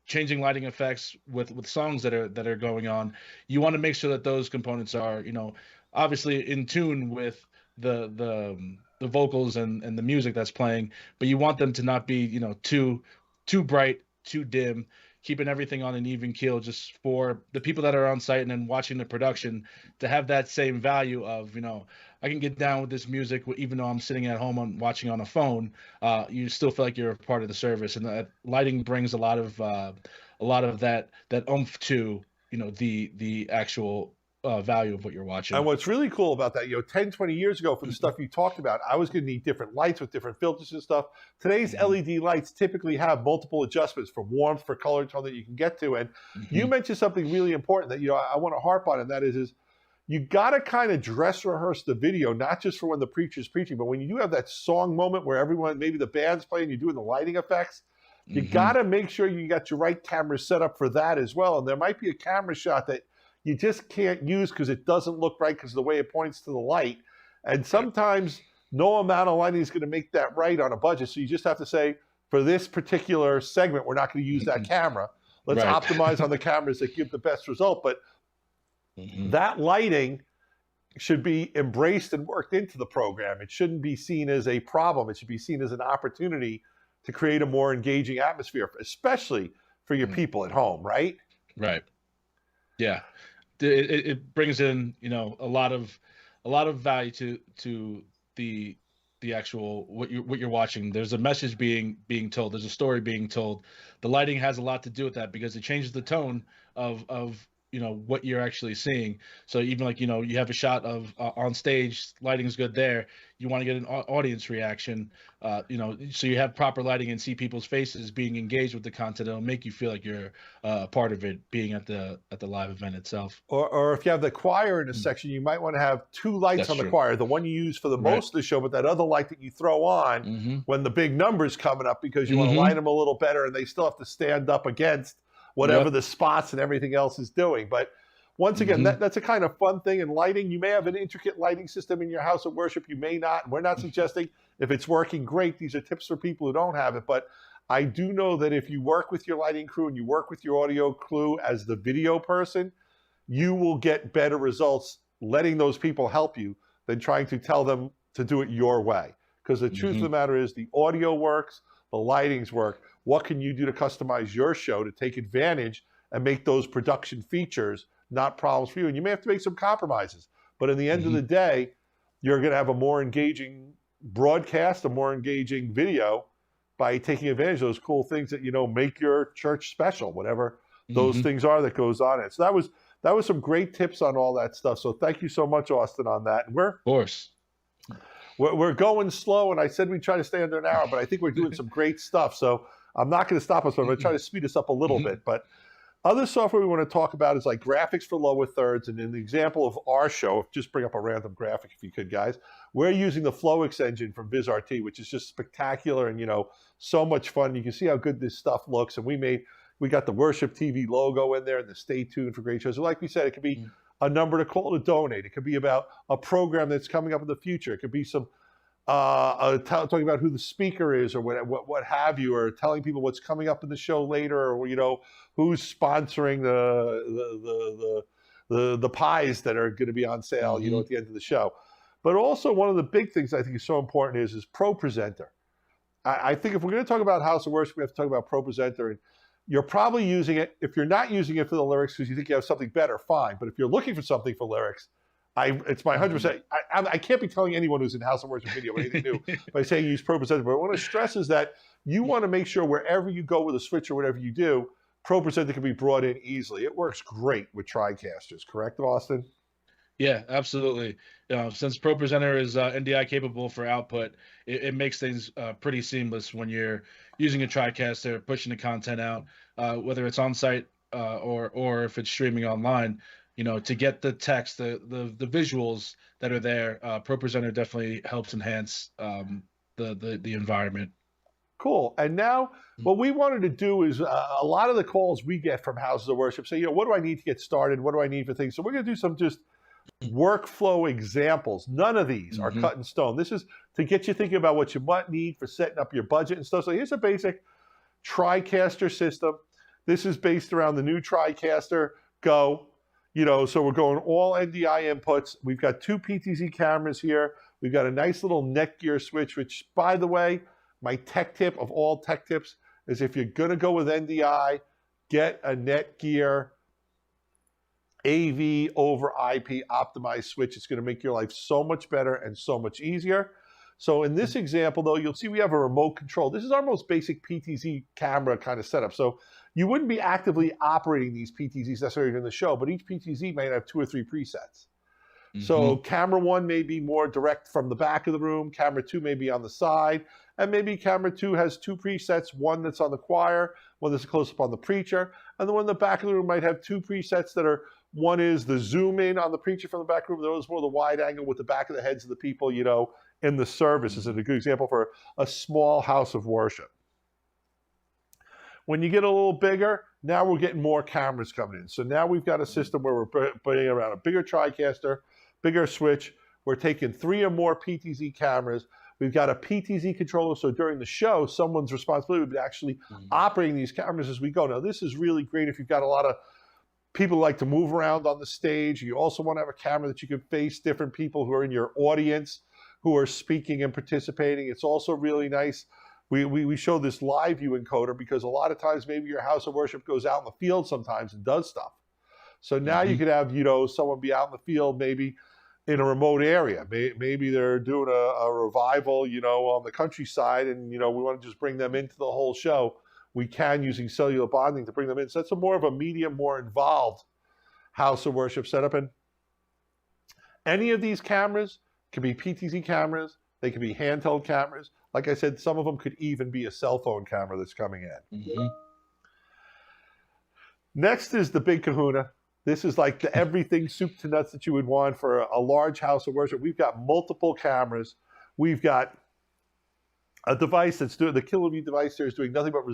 S2: changing lighting effects with songs that are going on. You want to make sure that those components are obviously in tune with the vocals and the music that's playing, but you want them to not be too bright, too dim, keeping everything on an even keel just for the people that are on site and then watching the production to have that same value of I can get down with this music even though I'm sitting at home watching on a phone. You still feel like you're a part of the service, and that lighting brings a lot of that oomph to the actual value of what you're
S1: And
S2: watching.
S1: what's really cool about that, 10, 20 years ago for the stuff you talked about, I was going to need different lights with different filters and stuff. Today's
S2: Mhm.
S1: LED lights typically have multiple adjustments for warmth, for color tone that you can get to. And you
S2: Mhm.
S1: mentioned something really important that, I want to harp on, and that is you got to kind of dress rehearse the video, not just for when the preacher's preaching, but when you do have that song moment where everyone, maybe the band's playing, you're doing the lighting effects, you got
S2: Mhm.
S1: to make sure you got your right camera set up for that as well. And there might be a camera shot that you just can't use because it doesn't look right because of the way it points to the light. And
S2: Right.
S1: sometimes no amount of lighting is going to make that right on a budget. So you just have to say, for this particular segment, we're not going to use that
S2: Mhm.
S1: camera. Let's
S2: Right.
S1: optimize on the cameras that give the best result. But
S2: Mhm.
S1: that lighting should be embraced and worked into the program. It shouldn't be seen as a problem. It should be seen as an opportunity to create a more engaging atmosphere, especially for your
S2: Mhm.
S1: people at home, right?
S2: Right. Yeah. It brings in a lot of value to the the actual what you're watching. There's a message being told. There's a story being told. The lighting has a lot to do with that because it changes the tone of what you're actually seeing. So even like you have a shot of on stage, lighting's good there. You want to get an audience reaction, so you have proper lighting and see people's faces being engaged with the content. It'll make you feel like you're part of it, being at the live event itself.
S1: Or if you have the choir in a
S2: Mm.
S1: section, you might want to have two lights
S2: That's
S1: on the
S2: true.
S1: choir. The one you use for the
S2: Right.
S1: most of the show, but that other light that you throw on
S2: Mm-hmm.
S1: when the big number's coming up because you want to light
S2: Mm-hmm.
S1: them a little better and they still have to stand up against whatever
S2: Yep.
S1: the spots and everything else is doing. But once again,
S2: Mm-hmm.
S1: that's a kind of fun thing in lighting. You may have an intricate lighting system in your house of worship. You may not. We're not suggesting if it's working great. These are tips for people who don't have it. But I do know that if you work with your lighting crew and you work with your audio crew as the video person, you will get better results letting those people help you than trying to tell them to do it your way. Because the truth of
S2: Mm-hmm.
S1: the matter is the audio works, the lightings work. What can you do to customize your show to take advantage and make those production features not problems for you? And you may have to make some compromises. But in the end of
S2: Mm-hmm.
S1: the day, you're going to have a more engaging broadcast, a more engaging video by taking advantage of those cool things that, make your church special, whatever those
S2: Mm-hmm. Of
S1: things are that goes on it. So that was some great tips on all that stuff. So thank you so much, Austin, on that. And
S2: course.
S1: we're going slow, and I said we'd try to stay under an hour, but I think we're doing some great stuff. So I'm not going to stop us, but I'm going to try to speed us up a little
S2: Mm-hmm.
S1: bit. But other software we want to talk about is like graphics for lower thirds. And in the example of our show, just bring up a random graphic if you could, guys. We're using the FlowX engine from VizRT, which is just spectacular and so much fun. You can see how good this stuff looks. And we got the Worship TV logo in there and the Stay Tuned for great shows. So like we said, it could be a number to call to donate. It could be about a program that's coming up in the future. It could be some talking about who the speaker is or what have you, or telling people what's coming up in the show later, or who's sponsoring the pies that are going to be on sale,
S2: Mm-hmm.
S1: at the end of the show. But also one of the big things I think is so important is Pro Presenter. I think if we're going to talk about House of Worship, we have to talk about Pro Presenter. And you're probably using it. If you're not using it for the lyrics because you think you have something better, fine. But if you're looking for something for lyrics, it's my 100%. I can't be telling anyone who's in House of Worship video anything new by saying use Pro Presenter. But what I want to stress is that you want to make sure wherever you go with a switch or whatever you do, Pro Presenter can be brought in easily. It works great with TriCasters, correct, Austin?
S2: Yeah, absolutely. Since Pro Presenter is NDI capable for output, it makes things pretty seamless when you're using a TriCaster, pushing the content out, whether it's on site or if it's streaming online. To get the text, the visuals that are there, Pro Presenter definitely helps enhance the environment.
S1: Cool. And now what we wanted to do is a lot of the calls we get from houses of worship say, what do I need to get started? What do I need for things? So we're going to do some just workflow examples. None of these are
S2: Mm-hmm.
S1: cut in stone. This is to get you thinking about what you might need for setting up your budget and stuff. So here's a basic Tricaster system. This is based around the new Tricaster Go. So we're going all NDI inputs. We've got 2 PTZ cameras here. We've got a nice little Netgear switch, which, by the way, my tech tip of all tech tips is if you're going to go with NDI, get a Netgear AV over IP optimized switch. It's going to make your life so much better and so much easier. So in this example, though, you'll see we have a remote control. This is our most basic PTZ camera kind of setup. So you wouldn't be actively operating these PTZs necessarily during the show, but each PTZ might have 2 or 3 presets. So camera 1 may be more direct from the back of the room. Camera 2 may be on the side. And maybe camera 2 has 2 presets, one that's on the choir, one that's a close-up on the preacher. And the one in the back of the room might have 2 presets that are, one is the zoom in on the preacher from the back room. The other is more the wide angle with the back of the heads of the people, in the service. Is a good example for a small house of worship. When you get a little bigger, now we're getting more cameras coming in. So now we've got a system where we're putting around a bigger Tricaster, bigger switch. We're taking 3 or more PTZ cameras. We've got a PTZ controller, so during the show, someone's responsibility would be actually operating these cameras as we go. Now, this is really great if you've got a lot of people who like to move around on the stage. You also want to have a camera that you can face different people who are in your audience, who are speaking and participating. It's also really nice. We show this live view encoder because a lot of times maybe your house of worship goes out in the field sometimes and does stuff. So now you could have, someone be out in the field, maybe in a remote area. Maybe they're doing a revival, on the countryside, and, we want to just bring them into the whole show. We can, using cellular bonding, to bring them in. So that's a more of a medium, more involved house of worship setup. And any of these cameras can be PTZ cameras. They can be handheld cameras. Like I said, some of them could even be a cell phone camera that's coming in. Next is the big kahuna. This is like the everything soup to nuts that you would want for a large house of worship. We've got multiple cameras. We've got a device that's doing, the KiloView device here is doing nothing but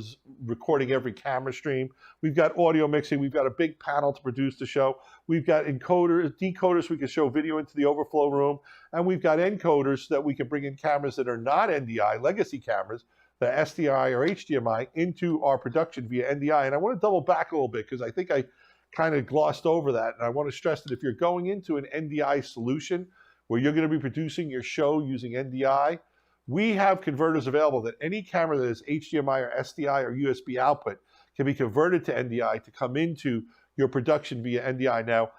S1: recording every camera stream. We've got audio mixing. We've got a big panel to produce the show. We've got decoders we can show video into the overflow room. And we've got encoders so that we can bring in cameras that are not NDI, legacy cameras, the SDI or HDMI, into our production via NDI. And I want to double back a little bit because I think I kind of glossed over that. And I want to stress that if you're going into an NDI solution where you're going to be producing your show using NDI, we have converters available that any camera that is HDMI or SDI or USB output can be converted to NDI to come into your production via NDI. Now,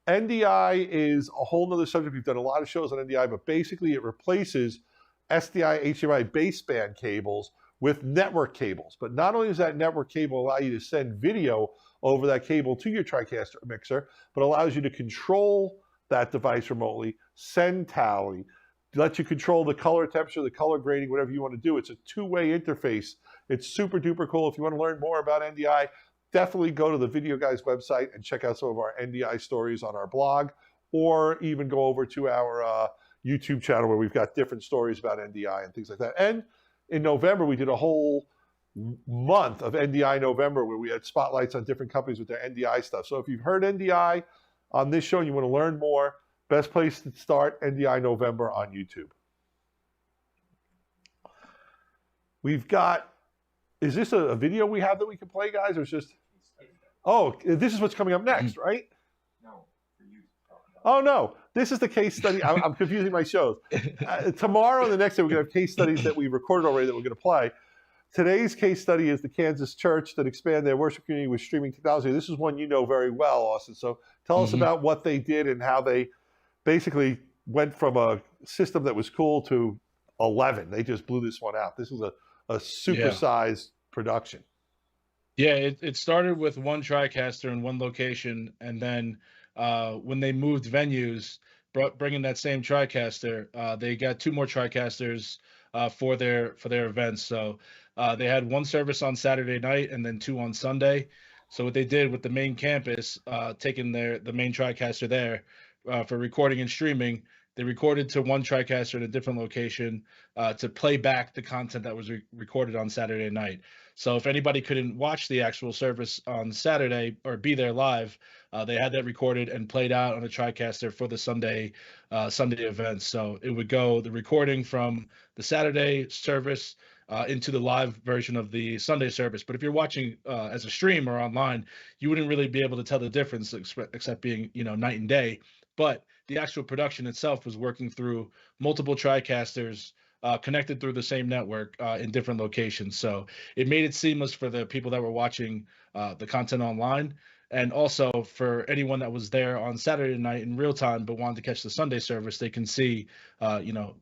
S1: NDI is a whole nother subject. We've done a lot of shows on NDI, but basically it replaces SDI, HDMI baseband cables with network cables. But not only does that network cable allow you to send video over that cable to your Tricaster mixer, but allows you to control that device remotely, send tally, let you control the color temperature, the color grading, whatever you want to do. It's a 2-way interface. It's super duper cool. If you want to learn more about NDI, definitely go to the Videoguys website and check out some of our NDI stories on our blog, or even go over to our YouTube channel where we've got different stories about NDI and things like that. And in November, we did a whole month of NDI November where we had spotlights on different companies with their NDI stuff. So if you've heard NDI on this show and you want to learn more, best place to start, NDI November on YouTube. We've got, is this a video we have that we can play, guys, or is just, oh, this is what's coming up next, right?
S3: No, for you.
S1: Oh, no, this is the case study. I'm confusing my shows. Tomorrow and the next day, we're going to have case studies that we recorded already that we're going to play. Today's case study is the Kansas church that expanded their worship community with streaming technology. This is one you know very well, Austin. So tell us about what they did and how they basically went from a system that was cool to 11. They just blew this one out. This is a supersized production.
S2: Yeah, it started with one Tricaster in one location, and then when they moved venues, bringing that same Tricaster, they got 2 more Tricasters for their events. So they had one service on Saturday night and then 2 on Sunday. So what they did with the main campus, taking the main Tricaster there for recording and streaming, they recorded to one Tricaster in a different location to play back the content that was recorded on Saturday night. So if anybody couldn't watch the actual service on Saturday or be there live, they had that recorded and played out on a TriCaster for the Sunday event. So it would go the recording from the Saturday service into the live version of the Sunday service. But if you're watching as a stream or online, you wouldn't really be able to tell the difference, except being night and day. But the actual production itself was working through multiple TriCasters connected through the same network in different locations. So it made it seamless for the people that were watching the content online, and also for anyone that was there on Saturday night in real time but wanted to catch the Sunday service, they can see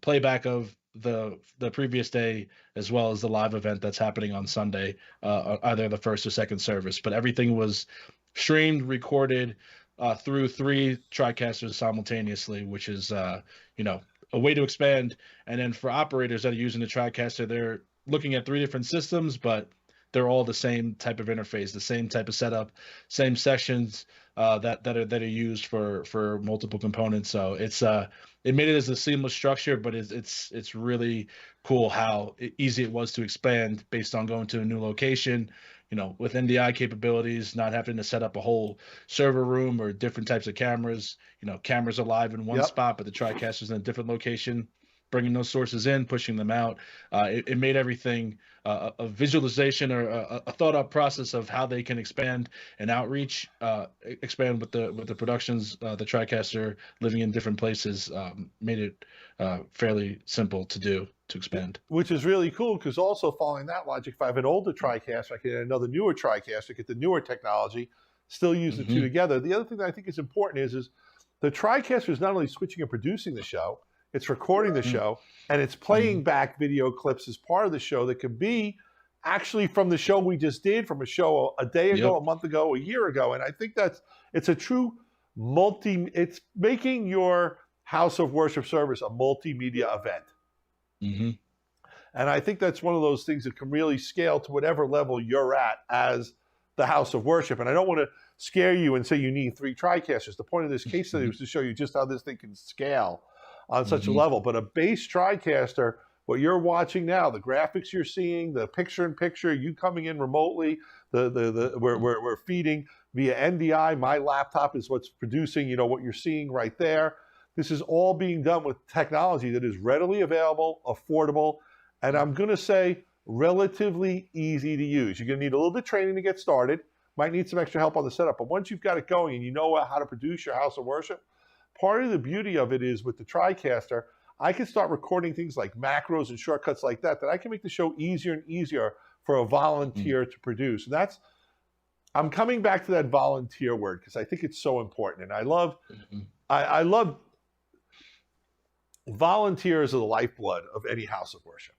S2: playback of the previous day as well as the live event that's happening on Sunday, either the first or second service. But everything was streamed, recorded through 3 TriCasters simultaneously, which is a way to expand. And then for operators that are using the TriCaster, they're looking at 3 different systems, but they're all the same type of interface, the same type of setup, same sessions that are used for multiple components. So it made it as a seamless structure, but it's really cool how easy it was to expand based on going to a new location, with NDI capabilities, not having to set up a whole server room or different types of cameras. Cameras are live in one spot, but the TriCaster's in a different location, bringing those sources in, pushing them out. It made everything a visualization or a thought out process of how they can expand and outreach, expand with the productions. The TriCaster living in different places made it fairly simple to do, to expand.
S1: Which is really cool, because also following that logic, if I have an older TriCaster, I can get another newer TriCaster, get the newer technology, still use the two together. The other thing that I think is important is the TriCaster is not only switching and producing the show, it's recording the show, and it's playing back video clips as part of the show that could be actually from the show we just did, from a show a day ago, a month ago, a year ago. And I think it's a true it's making your house of worship service a multimedia event. And I think that's one of those things that can really scale to whatever level you're at as the house of worship. And I don't want to scare you and say you need 3 TriCasters. The point of this case study was to show you just how this thing can scale on such a level. But a base TriCaster, what you're watching now, the graphics you're seeing, the picture-in-picture, you coming in remotely, we're feeding via NDI. My laptop is what's producing, what you're seeing right there. This is all being done with technology that is readily available, affordable, and I'm going to say relatively easy to use. You're going to need a little bit of training to get started. Might need some extra help on the setup, but once you've got it going and you know how to produce your house of worship, part of the beauty of it is with the TriCaster, I can start recording things like macros and shortcuts like that I can make the show easier and easier for a volunteer to produce. And I'm coming back to that volunteer word because I think it's so important. And I love volunteers are the lifeblood of any house of worship.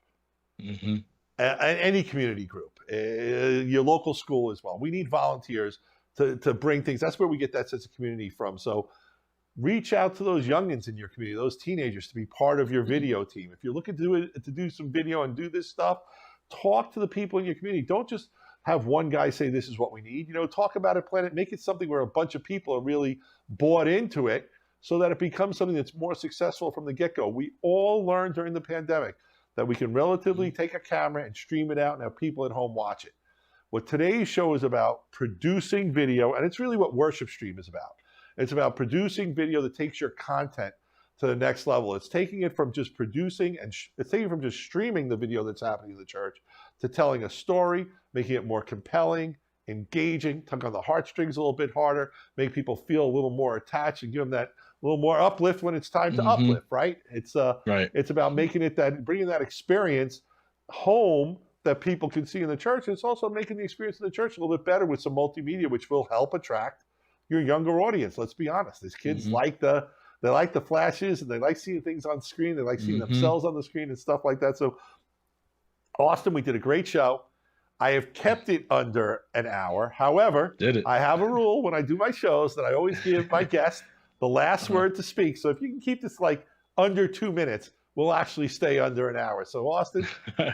S1: Any community group, your local school as well. We need volunteers to bring things. That's where we get that sense of community from. So reach out to those youngins in your community, those teenagers, to be part of your video team. If you're looking to do some video and do this stuff, talk to the people in your community. Don't just have one guy say this is what we need. Talk about it, plan it, make it something where a bunch of people are really bought into it so that it becomes something that's more successful from the get-go. We all learned during the pandemic that we can relatively take a camera and stream it out and have people at home watch it. What today's show is about, producing video, and it's really what Worship Stream is about. It's about producing video that takes your content to the next level. It's taking it from just producing and it's taking it from just streaming the video that's happening in the church to telling a story, making it more compelling, engaging, tug on the heartstrings a little bit harder, make people feel a little more attached and give them that little more uplift when it's time to uplift, right? It's about making it bringing that experience home that people can see in the church. And it's also making the experience in the church a little bit better with some multimedia, which will help attract your younger audience. Let's be honest. These kids like the flashes, and they like seeing things on screen. They like seeing themselves on the screen and stuff like that. So Austin, we did a great show. I have kept it under an hour. However, I have a rule when I do my shows that I always give my guest the last word to speak. So if you can keep this like under 2 minutes, we'll actually stay under an hour. So Austin,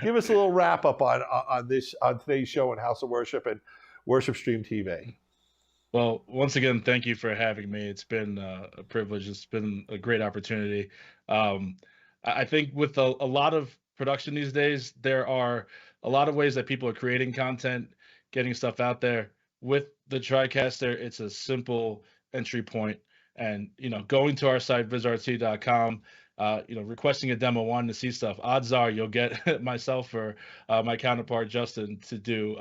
S1: give us a little wrap up on today's show on House of Worship and Worship Stream TV.
S2: Well, once again, thank you for having me. It's been a privilege. It's been a great opportunity. I think with a lot of production these days, there are a lot of ways that people are creating content, getting stuff out there. With the TriCaster, it's a simple entry point, and going to our site visrt.com, requesting a demo, wanting to see stuff. Odds are you'll get myself or my counterpart Justin to do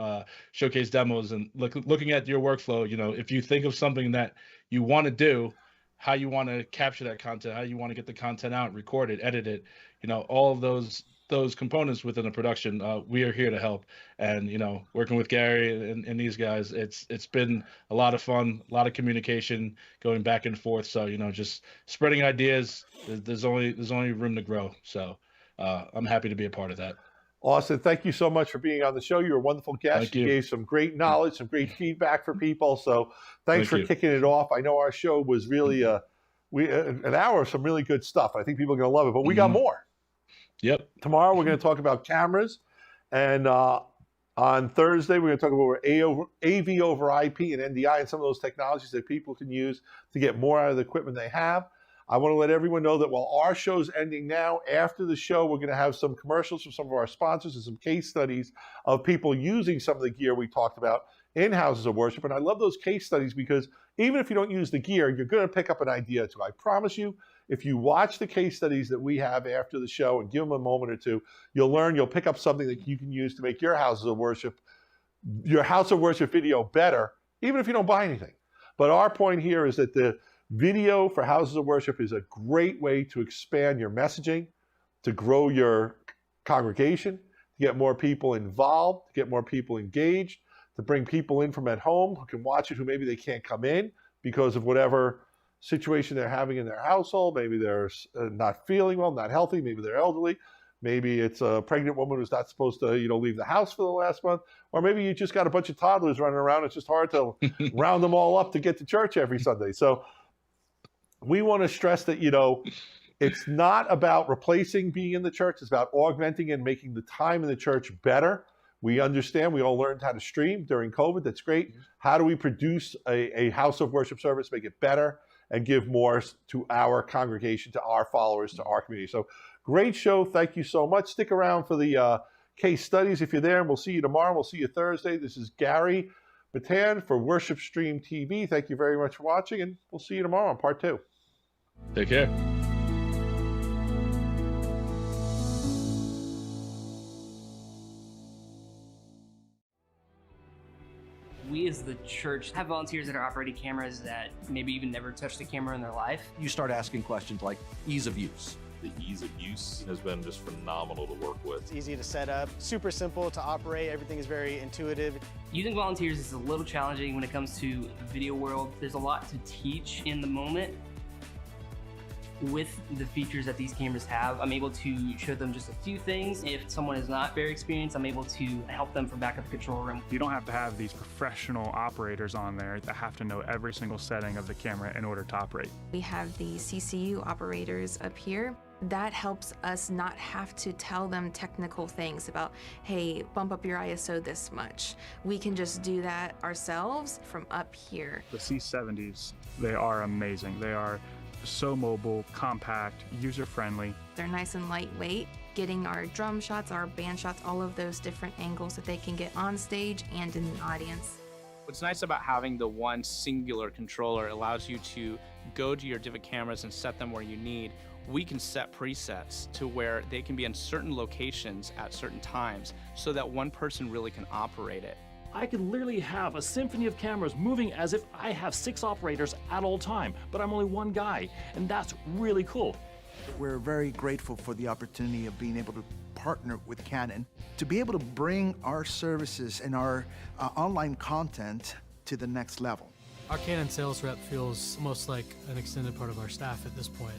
S2: showcase demos and looking at your workflow. If you think of something that you want to do, how you want to capture that content, how you want to get the content out, record it, edit it, all of those components within a production, we are here to help. And working with Gary and these guys, it's been a lot of fun, a lot of communication going back and forth. So just spreading ideas. There's only room to grow. So I'm happy to be a part of that.
S1: Austin, thank you so much for being on the show. You're a wonderful guest.
S2: Thank you.
S1: You gave some great knowledge, some great feedback for people. So thanks for kicking it off. I know our show was really an hour of some really good stuff. I think people are going to love it, but we got more.
S2: Yep.
S1: Tomorrow we're going to talk about cameras, and on Thursday we're going to talk about AV over IP and NDI and some of those technologies that people can use to get more out of the equipment they have. I want to let everyone know that while our show's ending now, after the show we're going to have some commercials from some of our sponsors and some case studies of people using some of the gear we talked about in houses of worship. And I love those case studies because even if you don't use the gear, you're going to pick up an idea too. I promise you, if you watch the case studies that we have after the show and give them a moment or two, you'll learn, you'll pick up something that you can use to make your house of worship video better, even if you don't buy anything. But our point here is that the video for houses of worship is a great way to expand your messaging, to grow your congregation, to get more people involved, to get more people engaged, to bring people in from at home who can watch it, who maybe they can't come in because of whatever situation they're having in their household. Maybe they're not feeling well, not healthy. Maybe they're elderly. Maybe it's a pregnant woman who's not supposed to, leave the house for the last month. Or maybe you just got a bunch of toddlers running around. It's just hard to round them all up to get to church every Sunday. So we want to stress that, it's not about replacing being in the church. It's about augmenting and making the time in the church better. We understand we all learned how to stream during COVID. That's great. How do we produce a house of worship service, make it better, and give more to our congregation, to our followers, to our community? So great show. Thank you so much. Stick around for the case studies if you're there, and we'll see you tomorrow. We'll see you Thursday. This is Gary Matan for Worship Stream TV. Thank you very much for watching, and we'll see you tomorrow on part 2.
S2: Take care.
S3: We as the church have volunteers that are operating cameras that maybe even never touched a camera in their life.
S4: You start asking questions like ease of use.
S5: The ease of use has been just phenomenal to work with.
S6: It's easy to set up, super simple to operate, everything is very intuitive.
S3: Using volunteers is a little challenging when it comes to the video world. There's a lot to teach in the moment. With the features that these cameras have, I'm able to show them just a few things. If someone is not very experienced, I'm able to help them from back at the control room.
S7: You don't have to have these professional operators on there that have to know every single setting of the camera in order to operate.
S8: We have the CCU operators up here. That helps us not have to tell them technical things about, hey, bump up your ISO this much. We can just do that ourselves from up here.
S7: The C70s, they are amazing. They are so mobile, compact, user-friendly.
S8: They're nice and lightweight. Getting our drum shots, our band shots, all of those different angles that they can get on stage and in the audience.
S9: What's nice about having the one singular controller allows you to go to your different cameras and set them where you need. We can set presets to where they can be in certain locations at certain times so that one person really can operate it.
S10: I could literally have a symphony of cameras moving as if I have 6 operators at all time, but I'm only one guy, and that's really cool.
S11: We're very grateful for the opportunity of being able to partner with Canon to be able to bring our services and our online content to the next level.
S12: Our Canon sales rep feels almost like an extended part of our staff at this point.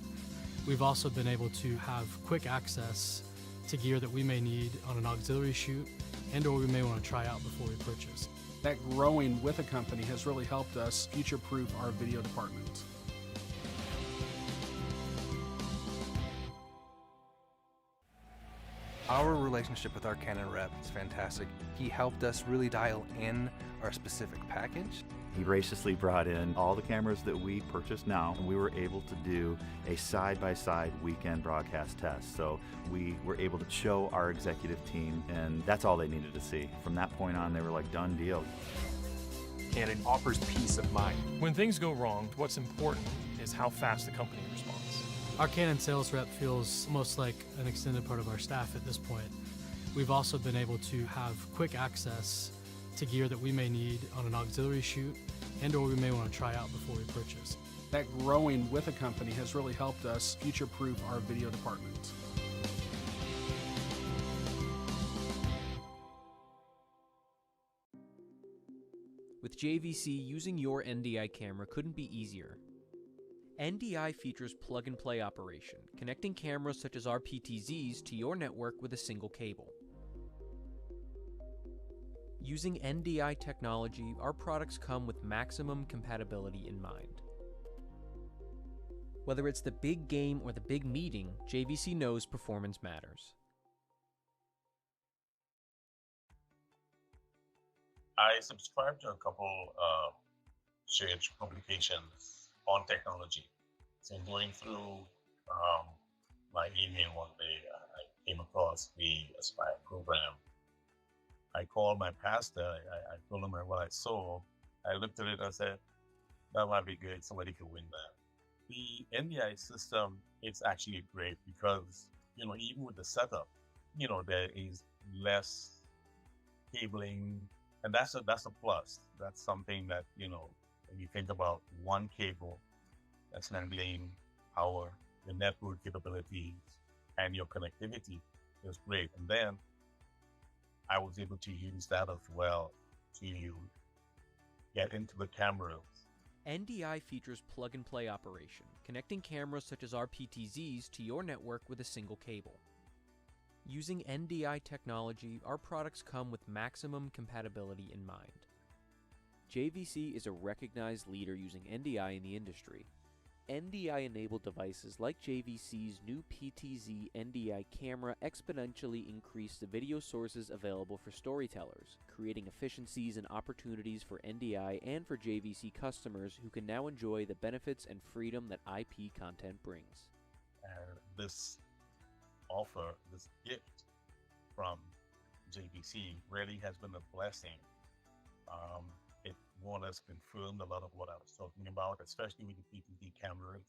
S12: We've also been able to have quick access to gear that we may need on an auxiliary shoot and or we may want to try out before we purchase.
S13: That growing with a company has really helped us future-proof our video department.
S14: Our relationship with our Canon rep is fantastic. He helped us really dial in our specific package.
S15: He graciously brought in all the cameras that we purchase now, and we were able to do a side-by-side weekend broadcast test. So we were able to show our executive team, and that's all they needed to see. From that point on, they were like, done deal.
S16: Canon offers peace of mind. When things go wrong, what's important is how fast the company responds.
S12: Our Canon sales rep feels almost like an extended part of our staff at this point. We've also been able to have quick access to gear that we may need on an auxiliary shoot and or we may want to try out before we purchase.
S13: That growing with a company has really helped us future-proof our video department.
S17: With JVC, using your NDI camera couldn't be easier. NDI features plug-and-play operation, connecting cameras such as our PTZs to your network with a single cable. Using NDI technology, our products come with maximum compatibility in mind. Whether it's the big game or the big meeting, JVC knows performance matters.
S18: I subscribe to a couple shared publications on technology. So going through my email one day, I came across the Aspire program. I called my pastor, I told him what I saw. I looked at it and said, that might be good, somebody could win that. The NDI system is actually great because, even with the setup, there is less cabling, and that's a plus. That's something that, when you think about one cable that's handling power, your network capabilities, and your connectivity is great. And then I was able to use that as well to get into the cameras.
S17: NDI features plug-and-play operation, connecting cameras such as our PTZs to your network with a single cable. Using NDI technology, our products come with maximum compatibility in mind. JVC is a recognized leader using NDI in the industry. NDI-enabled devices like JVC's new PTZ NDI camera exponentially increase the video sources available for storytellers, creating efficiencies and opportunities for NDI and for JVC customers who can now enjoy the benefits and freedom that IP content brings.
S18: This offer, this gift from JVC really has been a blessing. It more or less confirmed a lot of what I was talking about, especially with the PTZ cameras,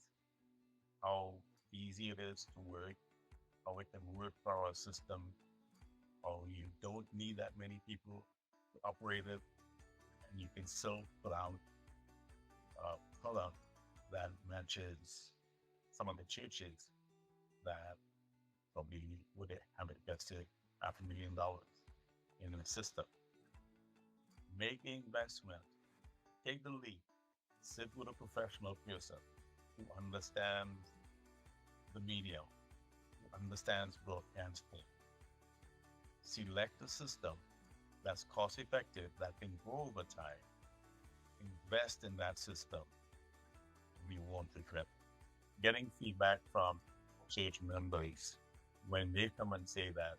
S18: how easy it is to work, how it can work for our system, how you don't need that many people to operate it, and you can still put out a product that matches some of the churches that probably would have invested $500,000 in the system. Make the investment, take the leap, sit with a professional person who understands the medium, who understands broadcasting. Select a system that's cost effective, that can grow over time. Invest in that system. We won't regret. Getting feedback from church members when they come and say that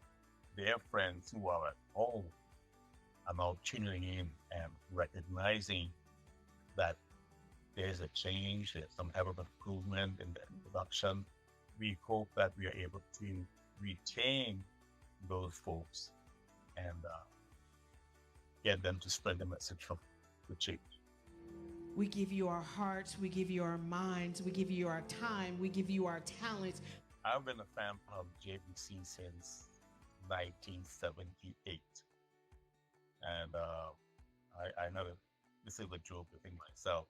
S18: their friends who are at home are now tuning in and recognizing that there's a change, there's some type of improvement in the production. We hope that we are able to retain those folks and get them to spread the message of the change.
S19: We give you our hearts, we give you our minds, we give you our time, we give you our talents.
S18: I've been a fan of JVC since 1978. And I know that this is a joke within myself.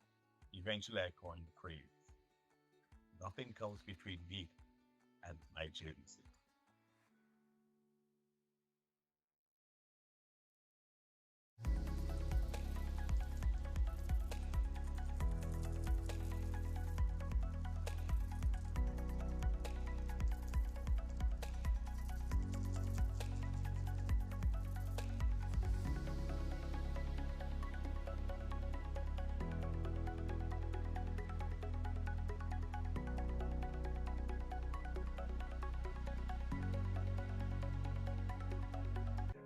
S18: Eventually I coined the phrase, nothing comes between me and my JVC.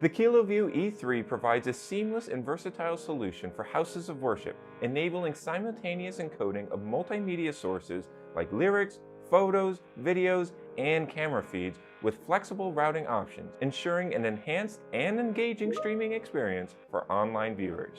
S20: The KiloView E3 provides a seamless and versatile solution for houses of worship, enabling simultaneous encoding of multimedia sources like lyrics, photos, videos, and camera feeds with flexible routing options, ensuring an enhanced and engaging streaming experience for online viewers.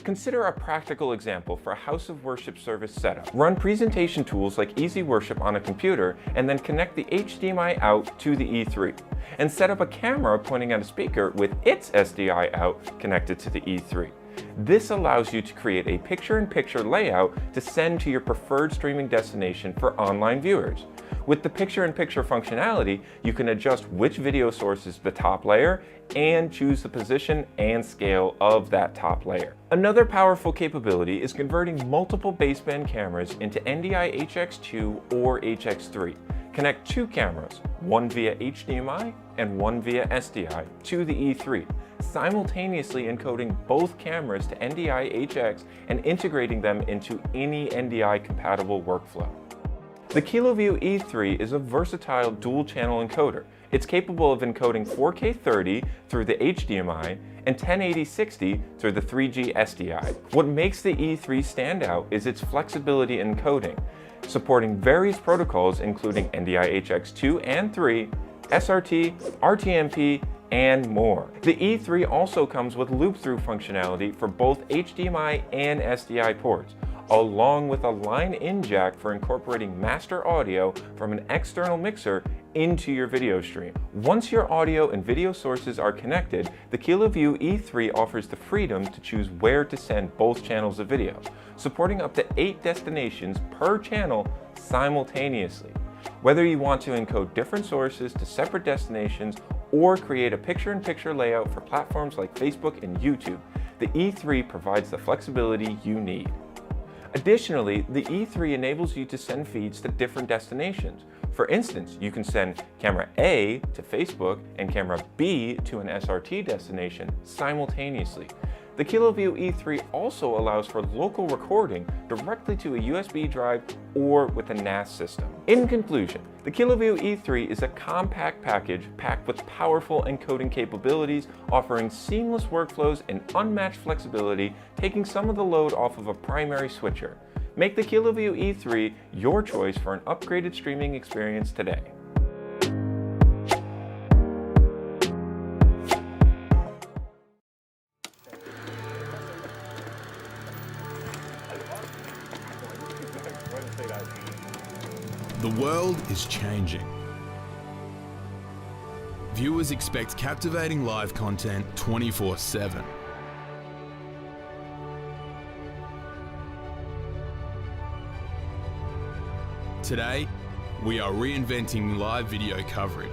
S20: Consider a practical example for a house of worship service setup. Run presentation tools like Easy Worship on a computer and then connect the HDMI out to the E3. And set up a camera pointing at a speaker with its SDI out connected to the E3. This allows you to create a picture-in-picture layout to send to your preferred streaming destination for online viewers. With the picture-in-picture functionality, you can adjust which video source is the top layer and choose the position and scale of that top layer. Another powerful capability is converting multiple baseband cameras into NDI HX2 or HX3. Connect two cameras, one via HDMI and one via SDI, to the E3, simultaneously encoding both cameras to NDI HX and integrating them into any NDI compatible workflow. The KiloView E3 is a versatile dual-channel encoder. It's capable of encoding 4K 30 through the HDMI and 1080-60 through the 3G SDI. What makes the E3 stand out is its flexibility in encoding, supporting various protocols including NDI HX2 and 3, SRT, RTMP, and more. The E3 also comes with loop-through functionality for both HDMI and SDI ports, along with a line-in jack for incorporating master audio from an external mixer into your video stream. Once your audio and video sources are connected, the KiloView E3 offers the freedom to choose where to send both channels of video, supporting up to 8 destinations per channel simultaneously. Whether you want to encode different sources to separate destinations or create a picture-in-picture layout for platforms like Facebook and YouTube, the E3 provides the flexibility you need. Additionally, the E3 enables you to send feeds to different destinations. For instance, you can send camera A to Facebook and camera B to an SRT destination simultaneously. The KiloView E3 also allows for local recording directly to a USB drive or with a NAS system. In conclusion, the KiloView E3 is a compact package packed with powerful encoding capabilities, offering seamless workflows and unmatched flexibility, taking some of the load off of a primary switcher. Make the KiloView E3 your choice for an upgraded streaming experience today.
S21: The world is changing. Viewers expect captivating live content 24/7. Today, we are reinventing live video coverage.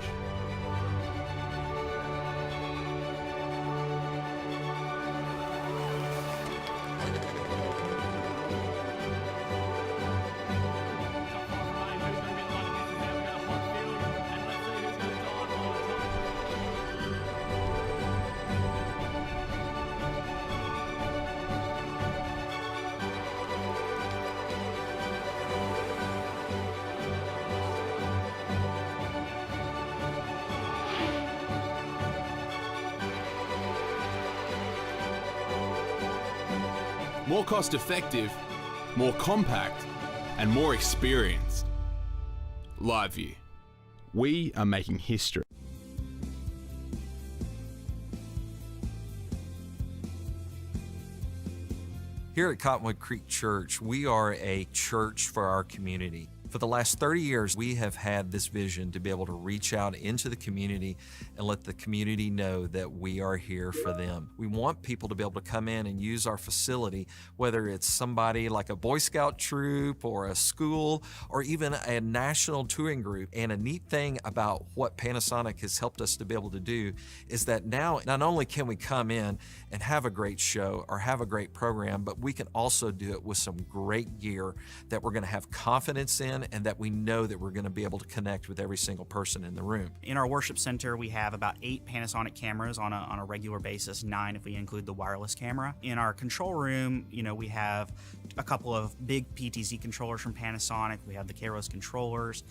S21: More cost-effective, more compact, and more experienced. LiveView. We are making history.
S4: Here at Cottonwood Creek Church, we are a church for our community. For the last 30 years, we have had this vision to be able to reach out into the community and let the community know that we are here for them. We want people to be able to come in and use our facility, whether it's somebody like a Boy Scout troop or a school or even a national touring group. And a neat thing about what Panasonic has helped us to be able to do is that now not only can we come in and have a great show or have a great program, but we can also do it with some great gear that we're going to have confidence in fun and that we know that we're going to be able to connect with every single person in the room.
S1: In our worship center, we have about 8 Panasonic cameras on a regular basis, 9 if we include the wireless camera. In our control room, we have a couple of big PTZ controllers from Panasonic. We have the Kairos controllers.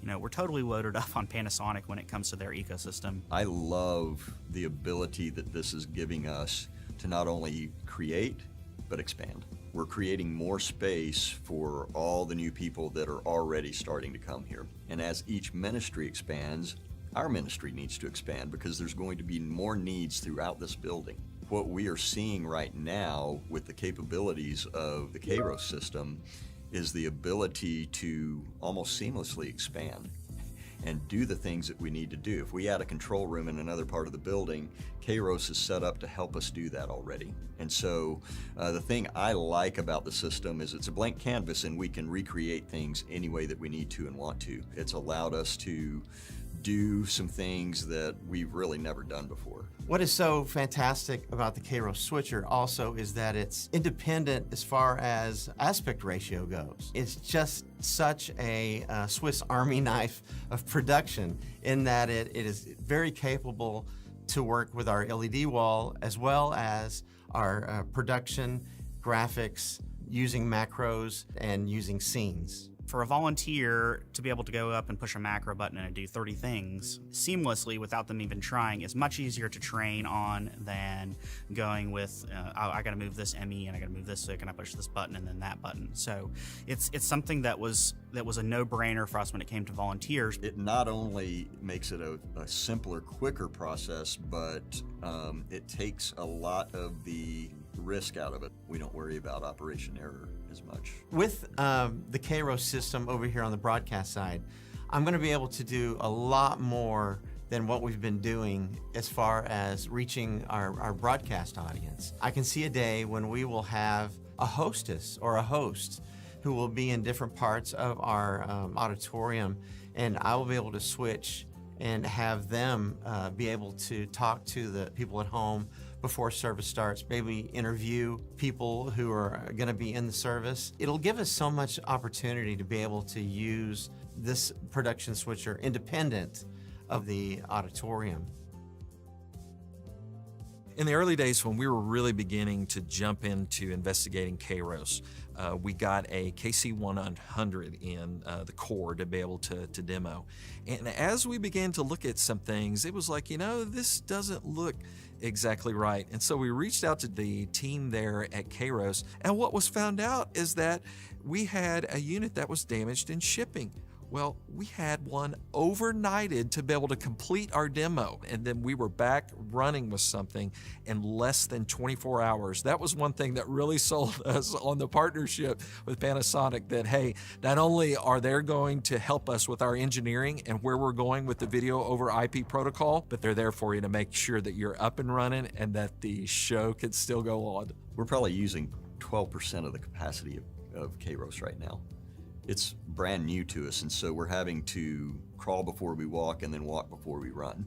S1: We're totally loaded up on Panasonic when it comes to their ecosystem.
S22: I love the ability that this is giving us to not only create, but expand. We're creating more space for all the new people that are already starting to come here. And as each ministry expands, our ministry needs to expand because there's going to be more needs throughout this building. What we are seeing right now with the capabilities of the Kairos system is the ability to almost seamlessly expand and do the things that we need to do. If we add a control room in another part of the building, Kairos is set up to help us do that already. And so the thing I like about the system is it's a blank canvas and we can recreate things any way that we need to and want to. It's allowed us to do some things that we've really never done before.
S23: What is so fantastic about the Kairos switcher also is that it's independent as far as aspect ratio goes. It's just such a Swiss Army knife of production in that it is very capable to work with our LED wall as well as our production, graphics, using macros and using scenes.
S1: For a volunteer to be able to go up and push a macro button and do 30 things seamlessly without them even trying is much easier to train on than going with, I gotta move this ME and I gotta move this so can I push this button and then that button. So it's something that was a no-brainer for us when it came to volunteers.
S22: It not only makes it a simpler, quicker process, but it takes a lot of the risk out of it. We don't worry about operation error as much.
S23: With the Kairos system over here on the broadcast side, I'm going to be able to do a lot more than what we've been doing as far as reaching our broadcast audience. I can see a day when we will have a hostess or a host who will be in different parts of our auditorium, and I will be able to switch and have them be able to talk to the people at home before service starts, maybe interview people who are going to be in the service. It'll give us so much opportunity to be able to use this production switcher independent of the auditorium.
S4: In the early days when we were really beginning to jump into investigating Kairos, we got a KC100 in the core to be able to demo. And as we began to look at some things, it was like, this doesn't look exactly right. And so we reached out to the team there at Kairos, and what was found out is that we had a unit that was damaged in shipping. Well, we had one overnighted to be able to complete our demo, and then we were back running with something in less than 24 hours. That was one thing that really sold us on the partnership with Panasonic, that, hey, not only are they going to help us with our engineering and where we're going with the video over IP protocol, but they're there for you to make sure that you're up and running and that the show can still go on.
S22: We're probably using 12% of the capacity of Kairos right now. It's brand new to us, and so we're having to crawl before we walk and then walk before we run.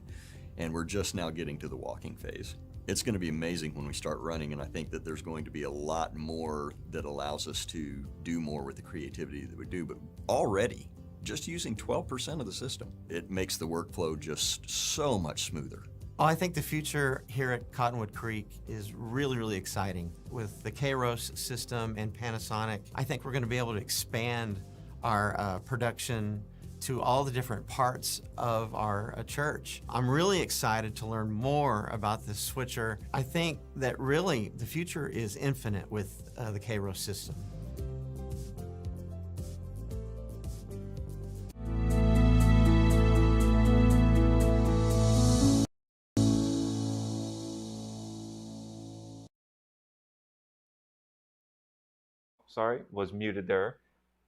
S22: And we're just now getting to the walking phase. It's going to be amazing when we start running, and I think that there's going to be a lot more that allows us to do more with the creativity that we do. But already, just using 12% of the system, it makes the workflow just so much smoother.
S23: Well, I think the future here at Cottonwood Creek is really, really exciting. With the Kairos system and Panasonic, I think we're going to be able to expand our production to all the different parts of our church. I'm really excited to learn more about this switcher. I think that really the future is infinite with the Kairos system.
S20: Sorry, was muted there.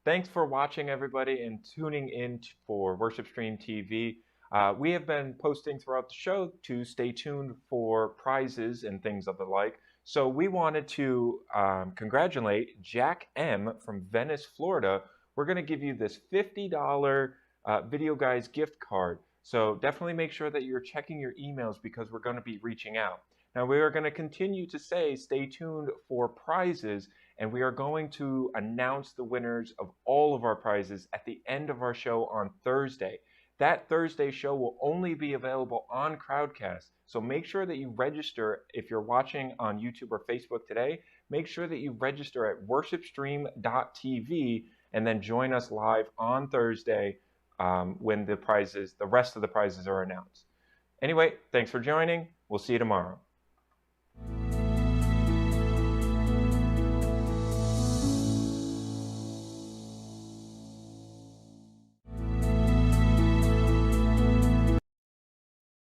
S20: Thanks for watching, everybody, and tuning in for Worship Stream TV. We have been posting throughout the show to stay tuned for prizes and things of the like. So we wanted to congratulate Jack M. from Venice, Florida. We're going to give you this $50 Videoguys gift card. So definitely make sure that you're checking your emails because we're going to be reaching out. Now we are going to continue to say stay tuned for prizes, and we are going to announce the winners of all of our prizes at the end of our show on Thursday. That Thursday show will only be available on Crowdcast, so make sure that you register. If you're watching on YouTube or Facebook today, make sure that you register at worshipstream.tv and then join us live on Thursday when the rest of the prizes are announced. Anyway, thanks for joining. We'll see you tomorrow.